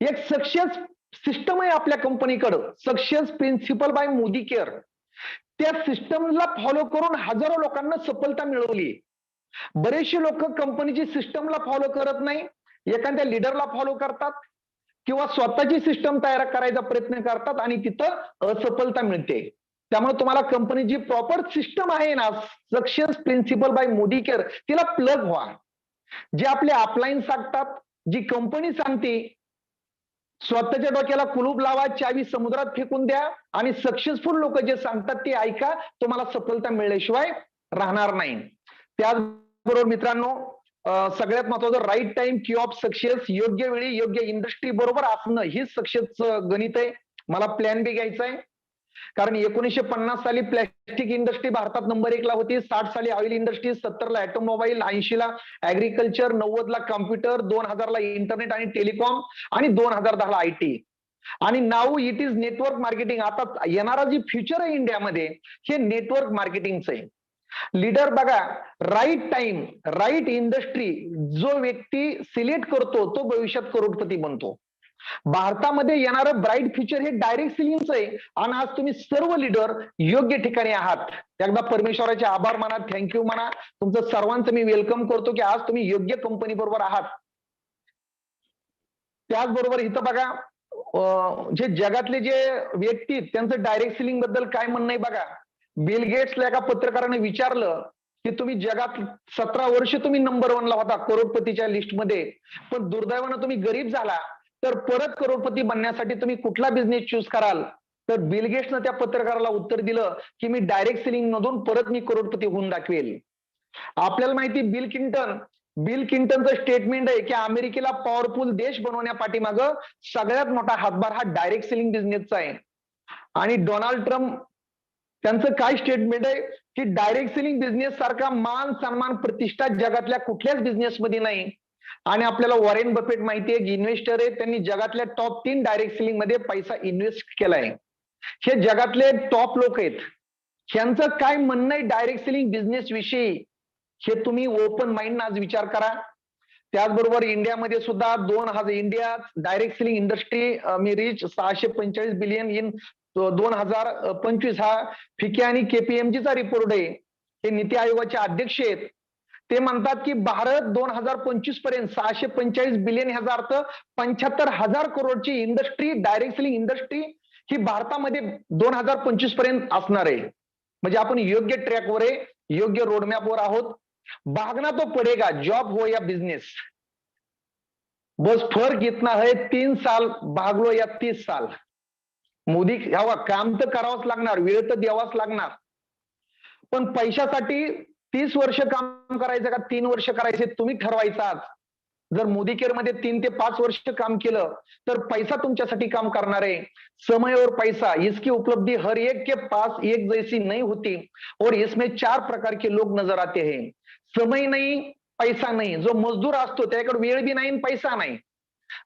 S1: एक सक्सेस सिस्टम आहे आपल्या कंपनीकडं, success principle by Modi care. त्या सिस्टमला फॉलो करून हजारो लोकांना सफलता मिळवली. बरेचसे लोक कंपनीची सिस्टमला फॉलो करत नाही, एखाद्या लिडरला फॉलो करतात किंवा स्वतःची सिस्टम तयार करायचा प्रयत्न करतात आणि तिथं असफलता मिळते. त्यामुळे तुम्हाला कंपनीची प्रॉपर सिस्टम आहे ना, success principle by Modi care, तिला प्लग व्हा. जे आपले अपलाईन सांगतात, जी कंपनी सांगते, स्वतःच्या डोक्याला कुलूप लावा, चावी समुद्रात फेकून द्या आणि सक्सेसफुल लोक जे सांगतात ते ऐका, तुम्हाला सफलता मिळल्याशिवाय राहणार नाही. त्याचबरोबर मित्रांनो, सगळ्यात महत्वाचं राईट टाइम की ऑफ सक्सेस, योग्य वेळी योग्य इंडस्ट्री बरोबर असणं ही सक्सेसचं गणित आहे. मला प्लॅन बी घ्यायचा आहे, कारण 1950 साली प्लॅस्टिक इंडस्ट्री भारतात नंबर 1 ला होती, 60 साली ऑइल इंडस्ट्री, 70 ला ऑटोमोबाईल, 80 ला ऍग्रिकल्चर, 90 ला कॉम्प्युटर, 2000 ला इंटरनेट आणि टेलिकॉम आणि 2010 ला IT. आणि now it is network marketing. आता येणारा जी फ्युचर आहे इंडियामध्ये हे नेटवर्क मार्केटिंगचं आहे. लीडर बघा, राईट टाइम, राईट इंडस्ट्री जो व्यक्ती सिलेक्ट करतो तो भविष्यात करोडपती बनतो. भारतामध्ये येणारं ब्राईट फ्युचर हे डायरेक्ट सेलिंगचं आहे आणि आज तुम्ही सर्व लीडर योग्य ठिकाणी आहात. एकदा परमेश्वराचे आभार माना, थँक्यू म्हणा. तुमचं सर्वांचं मी वेलकम करतो की आज तुम्ही योग्य कंपनी बरोबर आहात. त्याचबरोबर इथं बघा, जे जगातले जे व्यक्ती त्यांचं डायरेक्ट सेलिंग बद्दल काय म्हणणं आहे बघा. बिल गेट्सला एका पत्रकाराने विचारलं की तुम्ही जगात 17 वर्ष तुम्ही नंबर 1 ला होता करोडपतीच्या लिस्टमध्ये, पण दुर्दैवानं तुम्ही गरीब झाला, तर परत करोडपती बनण्यासाठी तुम्ही कुठला बिझनेस चूज कराल? तर बिल गेट्सनं त्या पत्रकाराला उत्तर दिलं की मी डायरेक्ट सेलिंग मधून परत मी करोडपती होऊन दाखवेल. आपल्याला माहिती बिल क्लिंटनचं स्टेटमेंट आहे की अमेरिकेला पॉवरफुल देश बनवण्यापाठीमागं सगळ्यात मोठा हातभार हा डायरेक्ट सेलिंग बिझनेसचा आहे. आणि डोनाल्ड ट्रम्प त्यांचं काय स्टेटमेंट आहे की डायरेक्ट सेलिंग बिझनेस सारखा मान सन्मान प्रतिष्ठा जगातल्या कुठल्याच बिझनेसमध्ये नाही. आणि आपल्याला वॉरेन बफेट माहिती आहे, इन्व्हेस्टर आहे, त्यांनी जगातल्या टॉप 3 डायरेक्ट सेलिंग मध्ये पैसा इन्व्हेस्ट केलाय. हे जगातले टॉप लोक आहेत. यांचं काय म्हणणं आहे डायरेक्ट सेलिंग बिझनेस विषयी हे तुम्ही ओपन माइंड आज विचार करा. त्याचबरोबर इंडियामध्ये सुद्धा India direct selling industry me reach 645 billion in 2025 हा फिके आणि KPMGचा रिपोर्ट आहे. हे नीती आयोगाचे अध्यक्ष आहेत. ते म्हणतात की भारत 2025 पर्यंत 645 बिलियन ह्याचा अर्थ 75,000 करोडची इंडस्ट्री, डायरेक्ट सेलिंग इंडस्ट्री ही भारतामध्ये 2025 पर्यंत असणार आहे. म्हणजे आपण योग्य ट्रॅकवर आहे, योग्य रोडमॅपवर आहोत. भागना तो पडेगा, जॉब हो या बिझनेस, बस फर्क इतना है 3 साल भागलो या 30 साल. मोदी हवा, काम तर करावंच लागणार, वेळ तर द्यावाच लागणार, पण पैशासाठी 30 वर्ष काम करायचं का 3 वर्ष करायचे तुम्ही ठरवायचं. आज जर मोदी केअर मध्ये 3 ते 5 वर्ष काम केलं तर पैसा तुमच्यासाठी काम करणार आहे. समय और पैसा इसकी उपलब्धि हर एक के पास एक जैसी नहीं होती और इसमें 4 प्रकार के लोग नजर आते हैं. समय नाही, पैसा नाही. जो मजदूर असतो त्याकडे वेळ बी नाही, पैसा नाही.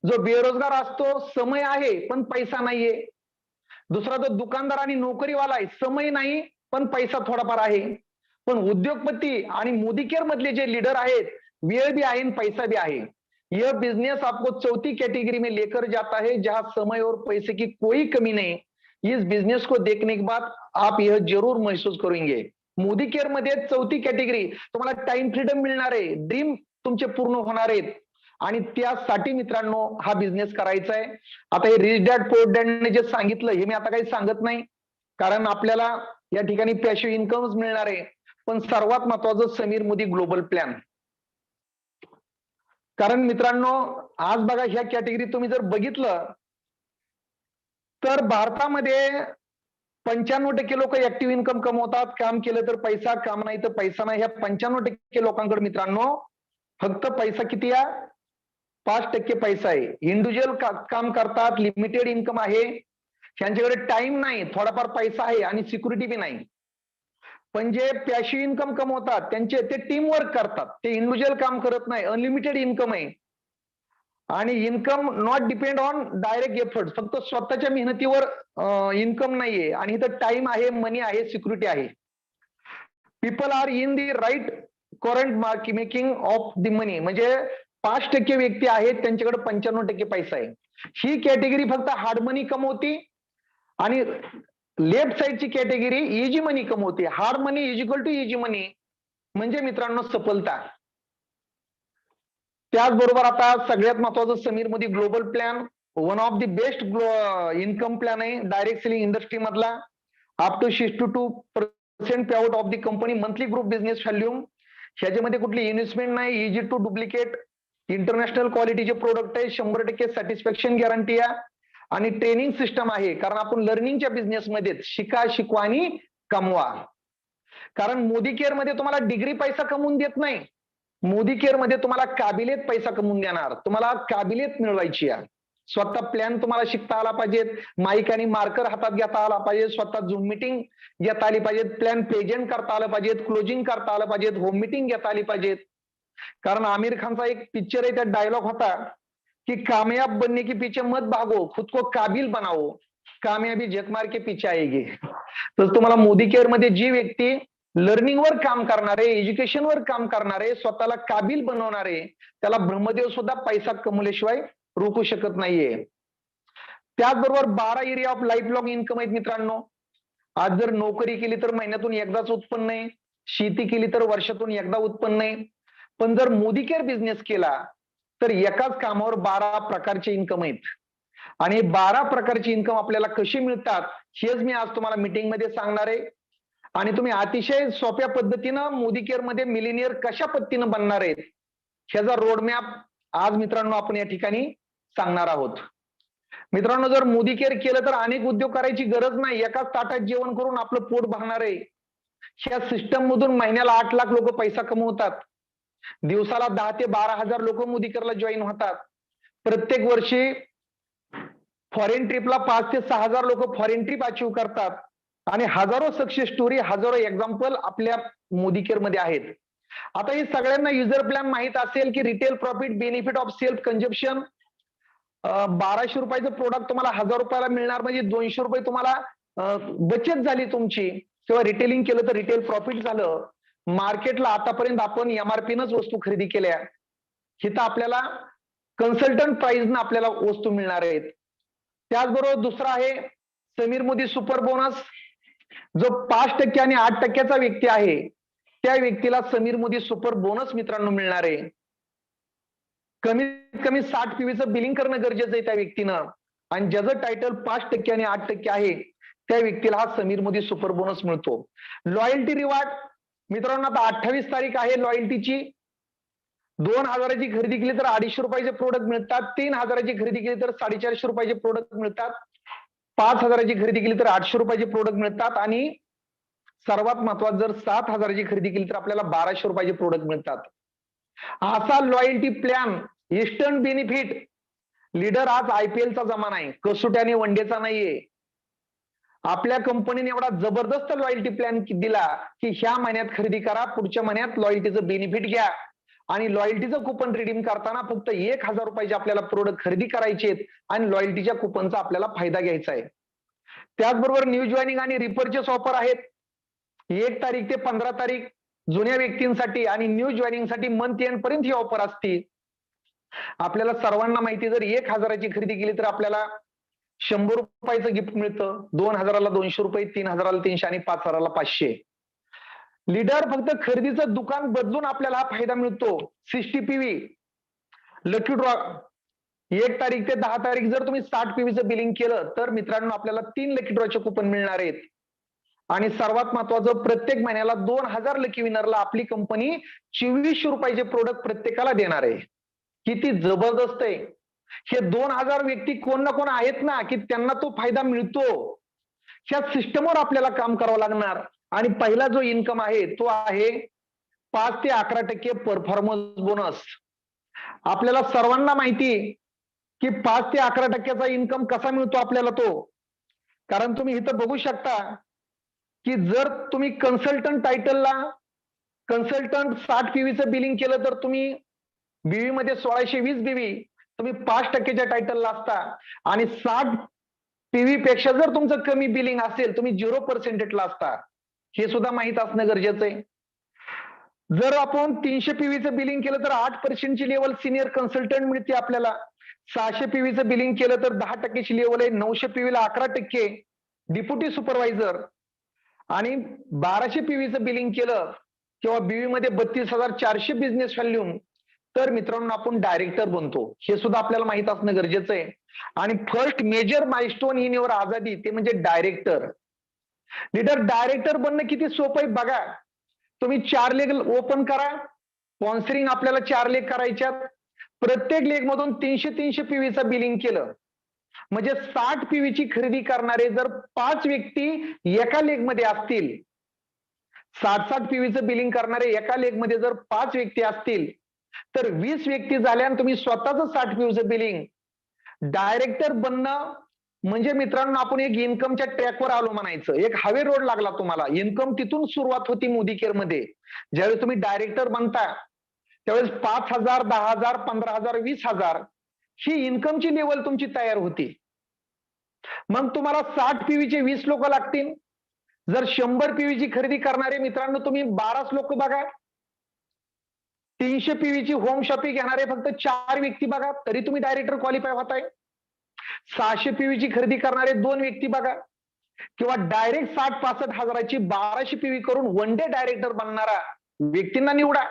S1: जो बेरोजगार असतो, समय आहे पण पैसा नाहीये. दुसरा जो दुकानदार आणि नोकरीवाला आहे, समय नाही पण पैसा थोडाफार आहे. पण उद्योगपती आणि मोदी केअर मधले जे लीडर आहेत, वेळ भी आहे पैसा भी आहे. यह बिजनेस आपको चौथी कैटेगरी में लेकर जाता है जहां समय और पैसे की कोई कमी नहीं. इस बिजनेस को देखने के बाद आप यह जरूर महसूस करेंगे. मोदी केअर मध्ये चौथी कॅटेगरी, तुम्हाला टाइम फ्रीडम मिळणार आहे, ड्रीम तुमचे पूर्ण होणार आहेत आणि त्यासाठी मित्रांनो हा बिझनेस करायचा आहे. आता हे रिच डॅड पोअर डॅडने जे सांगितलं हे मी आता काही सांगत नाही, कारण आपल्याला या ठिकाणी पॅसिव्ह इन्कमच मिळणार आहे. पण सर्वात महत्वाचं समीर मोदी ग्लोबल प्लॅन. कारण मित्रांनो आज बघा ह्या कॅटेगरी तुम्ही जर बघितलं तर भारतामध्ये 95% लोक ऍक्टिव्ह इन्कम कमवतात. काम केलं तर पैसा, काम नाही तर पैसा नाही. ह्या 95% लोकांकडे मित्रांनो फक्त पैसा किती आहे? 5% पैसा आहे. इंडिव्हिज्युअल काम करतात, लिमिटेड इन्कम आहे, त्यांच्याकडे टाइम नाही, थोडाफार पैसा आहे आणि सिक्युरिटी बी नाही. पण जे पॅसिव्ह इन्कम कमवतात ते टीम वर्क करतात, ते इंडिव्हिज्युअल काम करत नाही, अनलिमिटेड इन्कम आहे आणि income not depend on direct effort. फक्त स्वतःच्या मेहनतीवर इन्कम नाहीये आणि इथं टाइम आहे, मनी आहे, सिक्युरिटी आहे. People are in the right current making of the money. म्हणजे 5% व्यक्ती आहेत त्यांच्याकडे 95% पैसा आहे. ही कॅटेगरी फक्त हार्ड मनी कमवती आणि लेफ्ट साइडची कॅटेगरी इजी मनी कमवते. Hard money is equal to easy money म्हणजे मित्रांनो सफलता. त्याचबरोबर आता सगळ्यात महत्वाचं Sameer Modi global plan one of the best income plan आहे डायरेक्ट सेलिंग इंडस्ट्री मधला. Up to 62% pay out of the company monthly group business volume. ह्याच्यामध्ये कुठली इन्व्हेस्टमेंट नाही, इझी टू डुप्लिकेट, इंटरनॅशनल क्वालिटीचे प्रोडक्ट आहे, 100% सॅटिस्फॅक्शन गॅरंटी आहे आणि ट्रेनिंग सिस्टम आहे. कारण आपण लर्निंगच्या बिझनेसमध्ये शिका, शिकवा आणि कमवा. कारण मोदी केअर मध्ये तुम्हाला डिग्री पैसा कमवून देत नाही, मोदी केअर मध्ये तुम्हाला काबिलियत पैसा कमवून देणार. तुम्हाला काबिलियत मिळवायची आहे. स्वतः प्लॅन तुम्हाला शिकता आला पाहिजे, माईक आणि मार्कर हातात घेता आला पाहिजे, स्वतः झूम मीटिंग घेता आली पाहिजे, प्लॅन प्रेझेंट करता आलं पाहिजे, क्लोजिंग करता आलं पाहिजे, होम मीटिंग घेता आली पाहिजेत. कारण आमिर खानचा एक पिक्चर आहे, त्यात डायलॉग होता की कामयाब बनने के पीछे मत भागो, खुद को काबिल बनाओ, कामयाबी झक मार के पीछे आएगी. तर तुम्हाला मोदी केअर मध्ये जी व्यक्ती लर्निंग वर काम करणारे, एज्युकेशन वर काम करणारे, स्वतःला काबिल बनवणारे, त्याला ब्रह्मदेव सुद्धा पैसा कमवल्याशिवाय रोखू शकत नाहीये. त्याचबरोबर 12 area of life long income आहेत मित्रांनो. आज जर नोकरी केली तर महिन्यातून एकदाच उत्पन्न आहे, शेती केली तर वर्षातून एकदा उत्पन्न आहे. पण जर मोदी केअर बिझनेस केला तर एकाच कामावर 12 प्रकारचे इन्कम आहेत. आणि 12 प्रकारची इन्कम आपल्याला कशी मिळतात हेच मी आज तुम्हाला मीटिंग मध्ये सांगणार आहे. आणि तुम्ही अतिशय सोप्या पद्धतीनं मोदी केअर मध्ये मिलिनियर कशा पद्धतीनं बनणार आहेत ह्याचा रोडमॅप आज मित्रांनो आपण या ठिकाणी सांगणार आहोत. मित्रांनो, जर मोदी केअर केलं तर अनेक उद्योग करायची गरज नाही, एकाच ताटात जेवण करून आपलं पोट भागणार आहे. ह्या सिस्टम मधून महिन्याला 8 लाख लोक पैसा कमवतात, दिवसाला 10 ते 12 हजार लोक मोदी केअरला जॉईन होतात. प्रत्येक वर्षी फॉरेन ट्रिपला 5 ते 6 हजार लोक फॉरेन ट्रिप अचीव्ह करतात आणि हजारो सक्सेस स्टोरी, हजारो एक्झाम्पल आपल्या मोदी केअर मध्ये आहेत. आता हे सगळ्यांना युजर प्लॅन माहित असेल की retail profit benefit of self consumption, 1200 रुपयाचं प्रोडक्ट तुम्हाला 1000 रुपयाला मिळणार, म्हणजे 200 रुपये तुम्हाला बचत झाली तुमची. किंवा रिटेलिंग केलं तर रिटेल प्रॉफिट झालं. मार्केटला आतापर्यंत आपण एमआरपीनच वस्तू खरेदी केल्या, इथं आपल्याला कन्सल्टंट प्राइसनं आपल्याला वस्तू मिळणार आहेत. त्याचबरोबर दुसरा आहे समीर मोदी सुपर बोनस. जो 5% आणि 8%चा व्यक्ती आहे त्या व्यक्तीला समीर मोदी सुपर बोनस मित्रांनो मिळणार आहे. कमीत कमी 60 पीव्हीचं बिलिंग करणं गरजेचं आहे त्या व्यक्तीनं, आणि ज्याचं टायटल 5% आणि 8% आहे त्या व्यक्तीला हा समीर मोदी सुपर बोनस मिळतो. लॉयल्टी रिवॉर्ड मित्रांनो, आता 28 तारीख आहे लॉयल्टीची. 2000ची खरेदी केली तर 250 रुपयाचे प्रोडक्ट मिळतात, 3000ची खरेदी केली तर 450 रुपयाचे प्रोडक्ट मिळतात, 5000ची खरेदी केली तर 800 रुपयाचे प्रोडक्ट मिळतात, आणि सर्वात महत्वाचं जर 7000ची खरेदी केली तर आपल्याला 1200 रुपयाचे प्रोडक्ट मिळतात. असा loyalty plan, instant benefit. Leader आज आयपीएलचा जमाना आहे, कसोटी आणि वनडेचा नाहीये. आपल्या कंपनीने एवढा जबरदस्त लॉयल्टी प्लॅन दिला की ह्या महिन्यात खरेदी करा, पुढच्या महिन्यात लॉयल्टीचं बेनिफिट घ्या, आणि लॉयल्टीचं कुपन रिडीम करताना फक्त 1000 रुपयाचे आपल्याला प्रोडक्ट खरेदी करायचे आहेत आणि लॉयल्टीच्या कुपनचा आपल्याला फायदा घ्यायचा आहे. त्याचबरोबर न्यू जॉईनिंग आणि रिपर्चेस ऑफर आहेत. 1 तारीख ते 15 तारीख जुन्या व्यक्तींसाठी आणि न्यू जॉईनिंगसाठी मंथ एंड पर्यंत ही ऑफर असते. आपल्याला सर्वांना माहिती, जर 1000ची खरेदी केली तर आपल्याला 100 रुपयाचं गिफ्ट मिळतं, 2000ला 200 रुपये, 3000ला 300 आणि 5000ला 500. लीडर फक्त खरेदीचं दुकान बदलून आपल्याला हा फायदा मिळतो. 60 पीव्ही लकी ड्रॉ 1 तारीख ते 10 तारीख जर तुम्ही 60 पीव्हीचं बिलिंग केलं तर मित्रांनो आपल्याला 3 लकी ड्रॉचे कुपन मिळणार आहेत. आणि सर्वात महत्वाचं, प्रत्येक महिन्याला 2000 लकी विनरला आपली कंपनी 2400 रुपयाचे प्रोडक्ट प्रत्येकाला देणार आहे. किती जबरदस्त आहे. हे 2000 व्यक्ती कोण ना कोण आहेत ना की त्यांना तो फायदा मिळतो. ह्या सिस्टमवर आपल्याला काम करावं लागणार. आणि पहिला जो इन्कम आहे तो आहे 5 ते 11% परफॉर्मन्स बोनस. आपल्याला सर्वांना माहिती की 5 ते 11%चा इन्कम कसा मिळतो आपल्याला तो. कारण तुम्ही इथं बघू शकता की जर तुम्ही कन्सल्टंट टायटलला कन्सल्टंट 60 पीव्हीचं बिलिंग केलं तर तुम्ही बीव्ही मध्ये 1620 बीव्ही तुम्ही 5%च्या टायटलला असता, आणि 60 पीव्ही पेक्षा जर तुमचं कमी बिलिंग असेल तुम्ही 0%ला असता. हे सुद्धा माहित असणं गरजेचं आहे. जर आपण 300 पीव्हीचं बिलिंग केलं तर 8%ची लेवल सिनियर कन्सल्टंट मिळते आपल्याला. 600 पीव्हीचं बिलिंग केलं तर 10%ची लेवल आहे. 900 पीव्हीला 11% डिप्युटी सुपरवायझर, आणि 1200 पीव्हीचं बिलिंग केलं किंवा बीव्ही मध्ये 32,400 बिझनेस व्हॅल्यूम तर मित्रांनो आपण डायरेक्टर बनतो, हे सुद्धा आपल्याला माहित असणं गरजेचं आहे. आणि first major milestone in your आझादी ते म्हणजे डायरेक्टर. लीडर डायरेक्टर बनणं किती सोपं आहे बघा. तुम्ही 4 लेग ओपन करा, स्पॉन्सरिंग आपल्याला 4 लेग करायच्यात, प्रत्येक लेग मधून 300 पीव्हीचं बिलिंग केलं म्हणजे 60 पीव्हीची खरेदी करणारे जर 5 व्यक्ती एका लेग मध्ये असतील, 60 पीव्हीचं बिलिंग करणारे एका लेग मध्ये जर 5 व्यक्ती असतील, तर 20 व्यक्ती झाल्या आणि तुम्ही स्वतःच 60 पीव्हीचं बिलिंग. डायरेक्टर बनणं म्हणजे मित्रांनो आपण एक इन्कमच्या ट्रॅकवर आलो म्हणायचं. एक हायवे रोड लागला तुम्हाला. इन्कम तिथून सुरुवात होती मोदी केअर मध्ये. ज्यावेळेस तुम्ही डायरेक्टर बनता त्यावेळेस 5,000, 10,000, 15,000, 20,000 ही इन्कमची लेवल तुमची तयार होती. मग तुम्हाला 60 पीव्हीचे 20 लोक लागतील. जर 100 पीव्हीची खरेदी करणारे मित्रांनो तुम्ही 12 लोक बघा. 300 पीव्हीची होम शॉपिंग घेणारे फक्त 4 व्यक्ती बघा, तरी तुम्ही डायरेक्टर क्वालिफाय होताय. 600 पीव्हीची खरेदी करणारे 2 व्यक्ती बघा, किंवा डायरेक्ट 60-65 हजाराची 1200 पीव्ही करून वन डे डायरेक्टर बनणारा व्यक्तींना निवडा.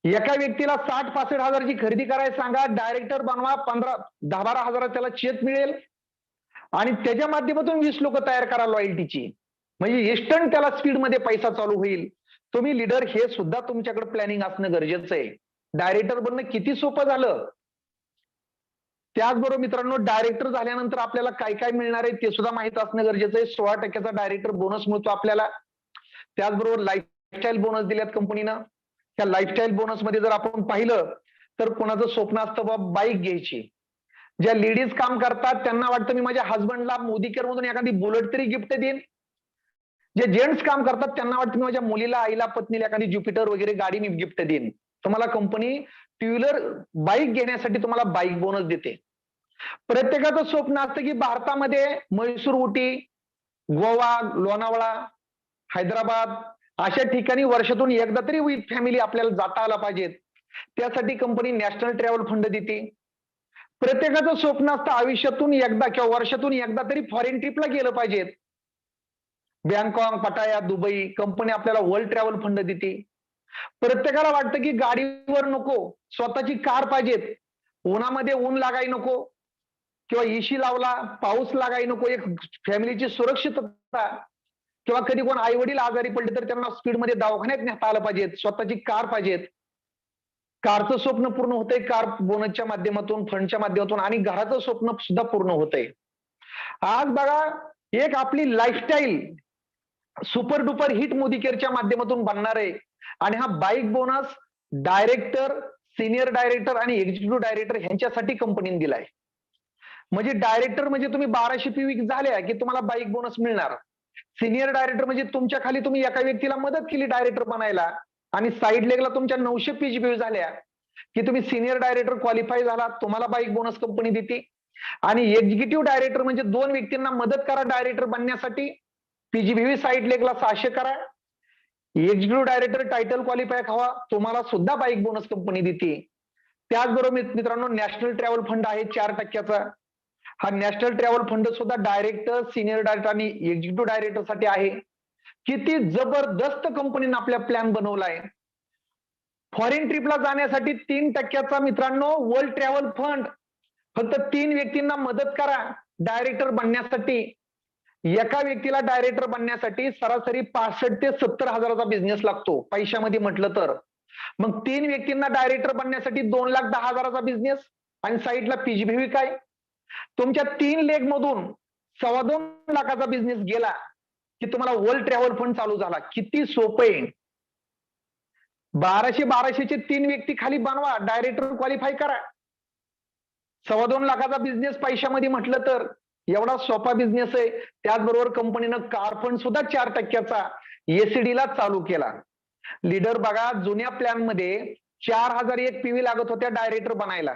S1: एका व्यक्तीला 60-65 हजाराची खरेदी करायला सांगा, डायरेक्टर बनवा, 10-12 हजारात त्याला चेक मिळेल आणि त्याच्या माध्यमातून 20 लोक तयार करा लॉयल्टीची. म्हणजे इन्स्टंट त्याला स्पीड मध्ये पैसा चालू होईल. तुम्ही लीडर हे सुद्धा तुमच्याकडे प्लॅनिंग असणं गरजेचं आहे. डायरेक्टर बनणं किती सोपं झालं. त्याचबरोबर मित्रांनो डायरेक्टर झाल्यानंतर आपल्याला काय काय मिळणार आहे ते सुद्धा माहित असणं गरजेचं आहे. 16% डायरेक्टर बोनस मिळतो आपल्याला. त्याचबरोबर लाईफस्टाईल बोनस दिल्यात कंपनीनं. त्या लाईफस्टाईल बोनस मध्ये जर आपण पाहिलं तर कोणाचं स्वप्न असतं बाबा बाईक घ्यायची. ज्या लेडीज काम करतात त्यांना वाटतं मी माझ्या हस्बंडला मोदी केअर मधून एखादी बुलेट तरी गिफ्ट देईन. जे जेंट्स काम करतात त्यांना वाटतं मी माझ्या मुलीला, आईला, पत्नीला एखादी ज्युपिटर वगैरे गाडी मी गिफ्ट देईन. तुम्हाला कंपनी टू व्हीलर बाईक घेण्यासाठी तुम्हाला बाईक बोनस देते. प्रत्येकाचं स्वप्न असतं की भारतामध्ये म्हैसूर, उटी, गोवा, लोणावळा, हैदराबाद अशा ठिकाणी वर्षातून एकदा तरी विथ फॅमिली आपल्याला जाता आला पाहिजे. त्यासाठी कंपनी नॅशनल ट्रॅव्हल फंड देते. प्रत्येकाचं स्वप्न असतं आयुष्यातून एकदा किंवा वर्षातून एकदा तरी फॉरेन ट्रिपला गेलं पाहिजे. बँकॉक, पटाया, दुबई कंपनी आपल्याला वर्ल्ड ट्रॅव्हल फंड देते. प्रत्येकाला वाटतं की गाडीवर नको, स्वतःची कार पाहिजेत. उन्हामध्ये ऊन लागाय नको किंवा एसी लावला पाऊस लागाय नको. एक फॅमिलीची सुरक्षितता किंवा कधी कोण आई वडील आजारी पडले तर त्यांना स्पीडमध्ये दवाखान्यात नेता आलं पाहिजे. स्वतःची कार पाहिजेत. कारचं स्वप्न पूर्ण होतंय कार बोनसच्या माध्यमातून, फंडच्या माध्यमातून आणि घराचं स्वप्न सुद्धा पूर्ण होतंय. आज बघा एक आपली lifestyle super duper hit Modi केअरच्या माध्यमातून बनणार आहे. आणि हा bike bonus director, senior director आणि एक्झिक्युटिव्ह डायरेक्टर यांच्यासाठी कंपनीने दिलाय. म्हणजे डायरेक्टर म्हणजे तुम्ही 1200 पीव्ही झाल्या की तुम्हाला बाईक बोनस मिळणार. सिनियर डायरेक्टर म्हणजे तुमच्या खाली तुम्ही एका व्यक्तीला मदत केली डायरेक्टर बनायला आणि साईड लेगला तुमच्या 900 पीजीपी झाल्या की तुम्ही सिनियर डायरेक्टर क्वालिफाय झाला, तुम्हाला बाईक बोनस कंपनी देते. आणि एक्झिक्युटिव्ह डायरेक्टर म्हणजे 2 व्यक्तींना मदत करा डायरेक्टर बनण्यासाठी, पीजीबीव्ही साईड लेगला 600 करा. एक्झिक्युटिव्ह डायरेक्टर टायटल क्वालिफाय व्हावा, तुम्हाला सुद्धा बाईक बोनस कंपनी देते. त्याचबरोबर मित्रांनो नॅशनल ट्रॅव्हल फंड आहे 4%चा. हा नॅशनल ट्रॅव्हल फंड सुद्धा डायरेक्टर, सिनियर डायरेक्टर आणि एक्झिक्युटिव्ह डायरेक्टर साठी आहे. किती जबरदस्त कंपनीने आपल्या प्लॅन बनवलाय. फॉरेन ट्रिपला जाण्यासाठी 3%चा मित्रांनो वर्ल्ड ट्रॅव्हल फंड. फक्त 3 व्यक्तींना मदत करा डायरेक्टर बनण्यासाठी. एका व्यक्तीला डायरेक्टर बनण्यासाठी सरासरी 65 ते 70 हजाराचा बिझनेस लागतो पैशामध्ये म्हटलं तर. मग 3 व्यक्तींना डायरेक्टर बनण्यासाठी 2,10,000चा बिझनेस आणि साईडला पीजीबीव्ही काय. तुमच्या 3 लेग मधून 2.25 लाखाचा बिझनेस गेला की तुम्हाला वर्ल्ड ट्रॅव्हल फंड चालू झाला. किती सोपं आहे. 1200चे 3 व्यक्ती खाली बनवा, डायरेक्टर क्वालिफाय करा. 2.25 लाखाचा बिझनेस पैशामध्ये म्हटलं तर एवढा सोपा बिझनेस आहे. त्याचबरोबर कंपनीनं कार फंड सुद्धा 4%चा एसीडी ला चालू केला. लीडर बघा जुन्या प्लॅन मध्ये 4001 पीव्ही लागत होत्या डायरेक्टर बनायला.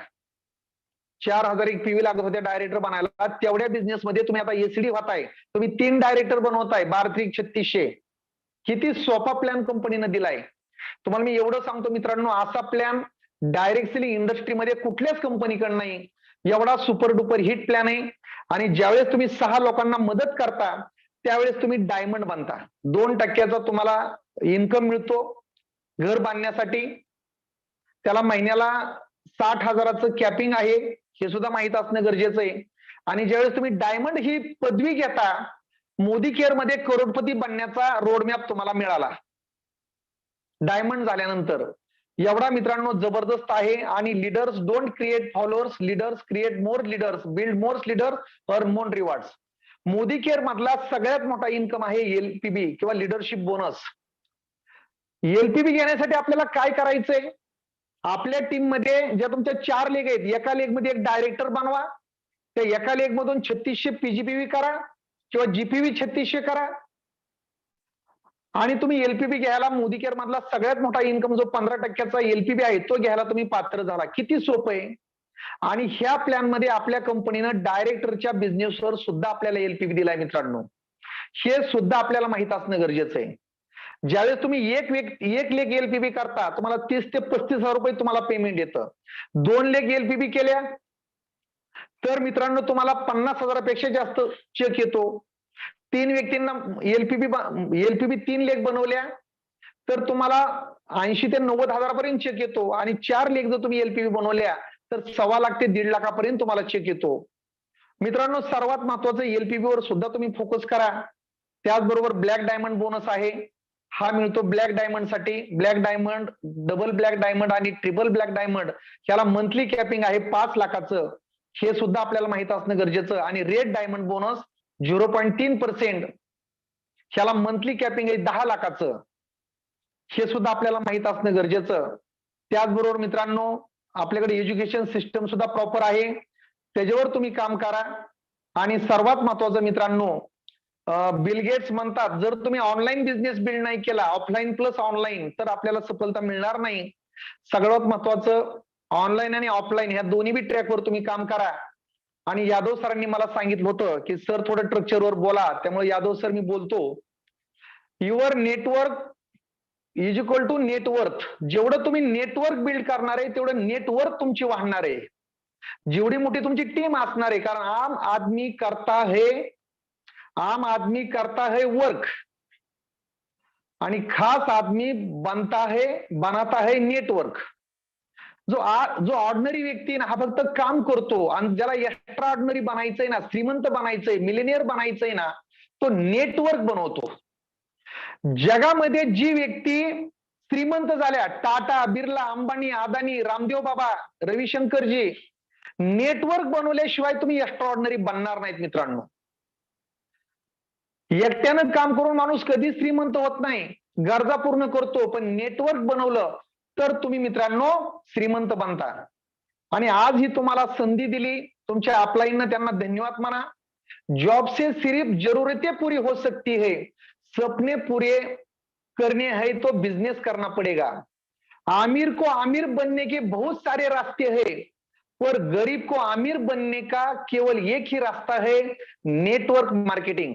S1: 4001 पीव्ही लागत होत्या डायरेक्टर बनायला. तेवढ्या बिझनेस मध्ये तुम्ही आता एसीडी होताय, तुम्ही 3 डायरेक्टर बनवताय. 12-3600 किती सोपा प्लॅन कंपनीनं दिलाय. तुम्हाला मी एवढं सांगतो मित्रांनो, असा प्लॅन डायरेक्टली इंडस्ट्रीमध्ये कुठल्याच कंपनीकडे नाही. एवढा सुपर डुपर हिट प्लॅन आहे. आणि ज्यावेळेस तुम्ही 6 लोकांना मदत करता त्यावेळेस तुम्ही डायमंड बनता. 2%चा तुम्हाला इन्कम मिळतो घर बांधण्यासाठी. त्याला महिन्याला 60,000चं कॅपिंग आहे, हे सुद्धा माहित असणं गरजेचं आहे. आणि ज्यावेळेस तुम्ही डायमंड ही पदवी घेता, मोदी केअर मध्ये करोडपती बनण्याचा रोडमॅप तुम्हाला मिळाला डायमंड झाल्यानंतर. एवढा मित्रांनो जबरदस्त आहे. आणि leaders don't create followers, leaders create more leaders, build more leaders, earn more rewards. Modi care मधला सगळ्यात मोठा इन्कम आहे एलपीबी किंवा लिडरशिप बोनस. एलपीबी घेण्यासाठी आपल्याला काय करायचंय? आपल्या टीम मध्ये ज्या तुमच्या 4 लेग आहेत, एका लेग मध्ये एक डायरेक्टर बनवा, त्या एका लेग मधून 3600 पीजीपीव्ही करा किंवा जीपीव्ही 3600 करा. आणि तुम्ही एलपीबी घ्यायला मोदी केअर मधला सगळ्यात मोठा इन्कम जो 15% एलपीबी आहे तो घ्यायला तुम्ही पात्र झाला. किती सोपं आहे. आणि ह्या प्लॅन मध्ये आपल्या कंपनीनं डायरेक्टरच्या बिझनेसवर सुद्धा आपल्याला एलपीबी दिलाय मित्रांनो. हे सुद्धा आपल्याला माहित असणं गरजेचं आहे. ज्यावेळेस तुम्ही एक लेग एलपीबी करता, तुम्हाला 30 ते 35,000 रुपये तुम्हाला पेमेंट येतं. 2 लेग एलपीबी केल्या तर मित्रांनो तुम्हाला 50,000पेक्षा जास्त चेक येतो. 3 व्यक्तींना एलपीबी 3 लेग बनवल्या तर तुम्हाला 80 ते 90,000 पर्यंत चेक येतो. आणि 4 लेग जर तुम्ही एलपीबी बनवल्या तर 1.25 लाख ते 1.5 लाखापर्यंत तुम्हाला चेक येतो. मित्रांनो सर्वात महत्वाचं एलपीबी वर सुद्धा तुम्ही फोकस करा. त्याचबरोबर ब्लॅक डायमंड बोनस आहे, हा मिळतो ब्लॅक डायमंड साठी. Black diamond, double black diamond आणि ट्रिपल ब्लॅक डायमंड ह्याला मंथली कॅपिंग आहे 5 लाखाचं, हे सुद्धा आपल्याला माहित असणं गरजेचं. आणि रेड डायमंड बोनस 0.3% ह्याला मंथली कॅपिंग आहे 10 लाखाचं, हे सुद्धा आपल्याला माहित असणं गरजेचं. त्याचबरोबर मित्रांनो आपल्याकडे एज्युकेशन सिस्टम सुद्धा प्रॉपर आहे, त्याच्यावर तुम्ही काम करा. आणि सर्वात महत्वाचं मित्रांनो, बिल गेट्स म्हणतात जर तुम्ही ऑनलाईन बिझनेस बिल्ड नाही केला, ऑफलाईन प्लस ऑनलाईन, तर आपल्याला सफलता मिळणार नाही. सगळ्यात महत्वाचं ऑनलाईन आणि ऑफलाईन ह्या दोन्ही बी ट्रॅकवर तुम्ही काम करा. आणि यादव सरांनी मला सांगितलं होतं की सर थोडं स्ट्रक्चरवर बोला, त्यामुळे यादव सर मी बोलतो. Your network is equal to net worth. जेवढं तुम्ही नेटवर्क बिल्ड करणार आहे तेवढं नेटवर्क तुमची वाढणार आहे. जेवढी मोठी तुमची टीम असणार आहे, कारण आम आदमी करता है वर्क आणि खास आदमी बनाता है नेटवर्क. जो ऑर्डिनरी व्यक्ती ना हा फक्त काम करतो, आणि ज्याला एक्स्ट्रा ऑर्डिनरी बनायचंय ना, श्रीमंत बनायचंय, मिलेनियर बनायचंय ना, तो नेटवर्क बनवतो. जगामध्ये जी व्यक्ती श्रीमंत झाल्या, टाटा, बिर्ला, अंबानी, अदानी, रामदेव बाबा, रविशंकरजी, नेटवर्क बनवल्याशिवाय तुम्ही एक्स्ट्रा ऑर्डिनरी बनणार नाहीत मित्रांनो. एकट्यानं काम करून माणूस कधी श्रीमंत होत नाही, गरजा पूर्ण करतो, पण नेटवर्क बनवलं तर तुम्ही मित्रांनो श्रीमंत बनता. आणि आज ही तुम्हाला संधी दिली तुमच्या अपलाईननं, त्यांना धन्यवाद म्हणा. जॉब से सिर्फ जरूरतें पूरी हो सकती है, सपने पूरे करने हैं तो बिजनेस करना पड़ेगा. आमिर को आमिर बनने के बहुत सारे रास्ते हैं, पर गरीब को आमिर बनने का केवल एक ही रास्ता है, नेटवर्क मार्केटिंग.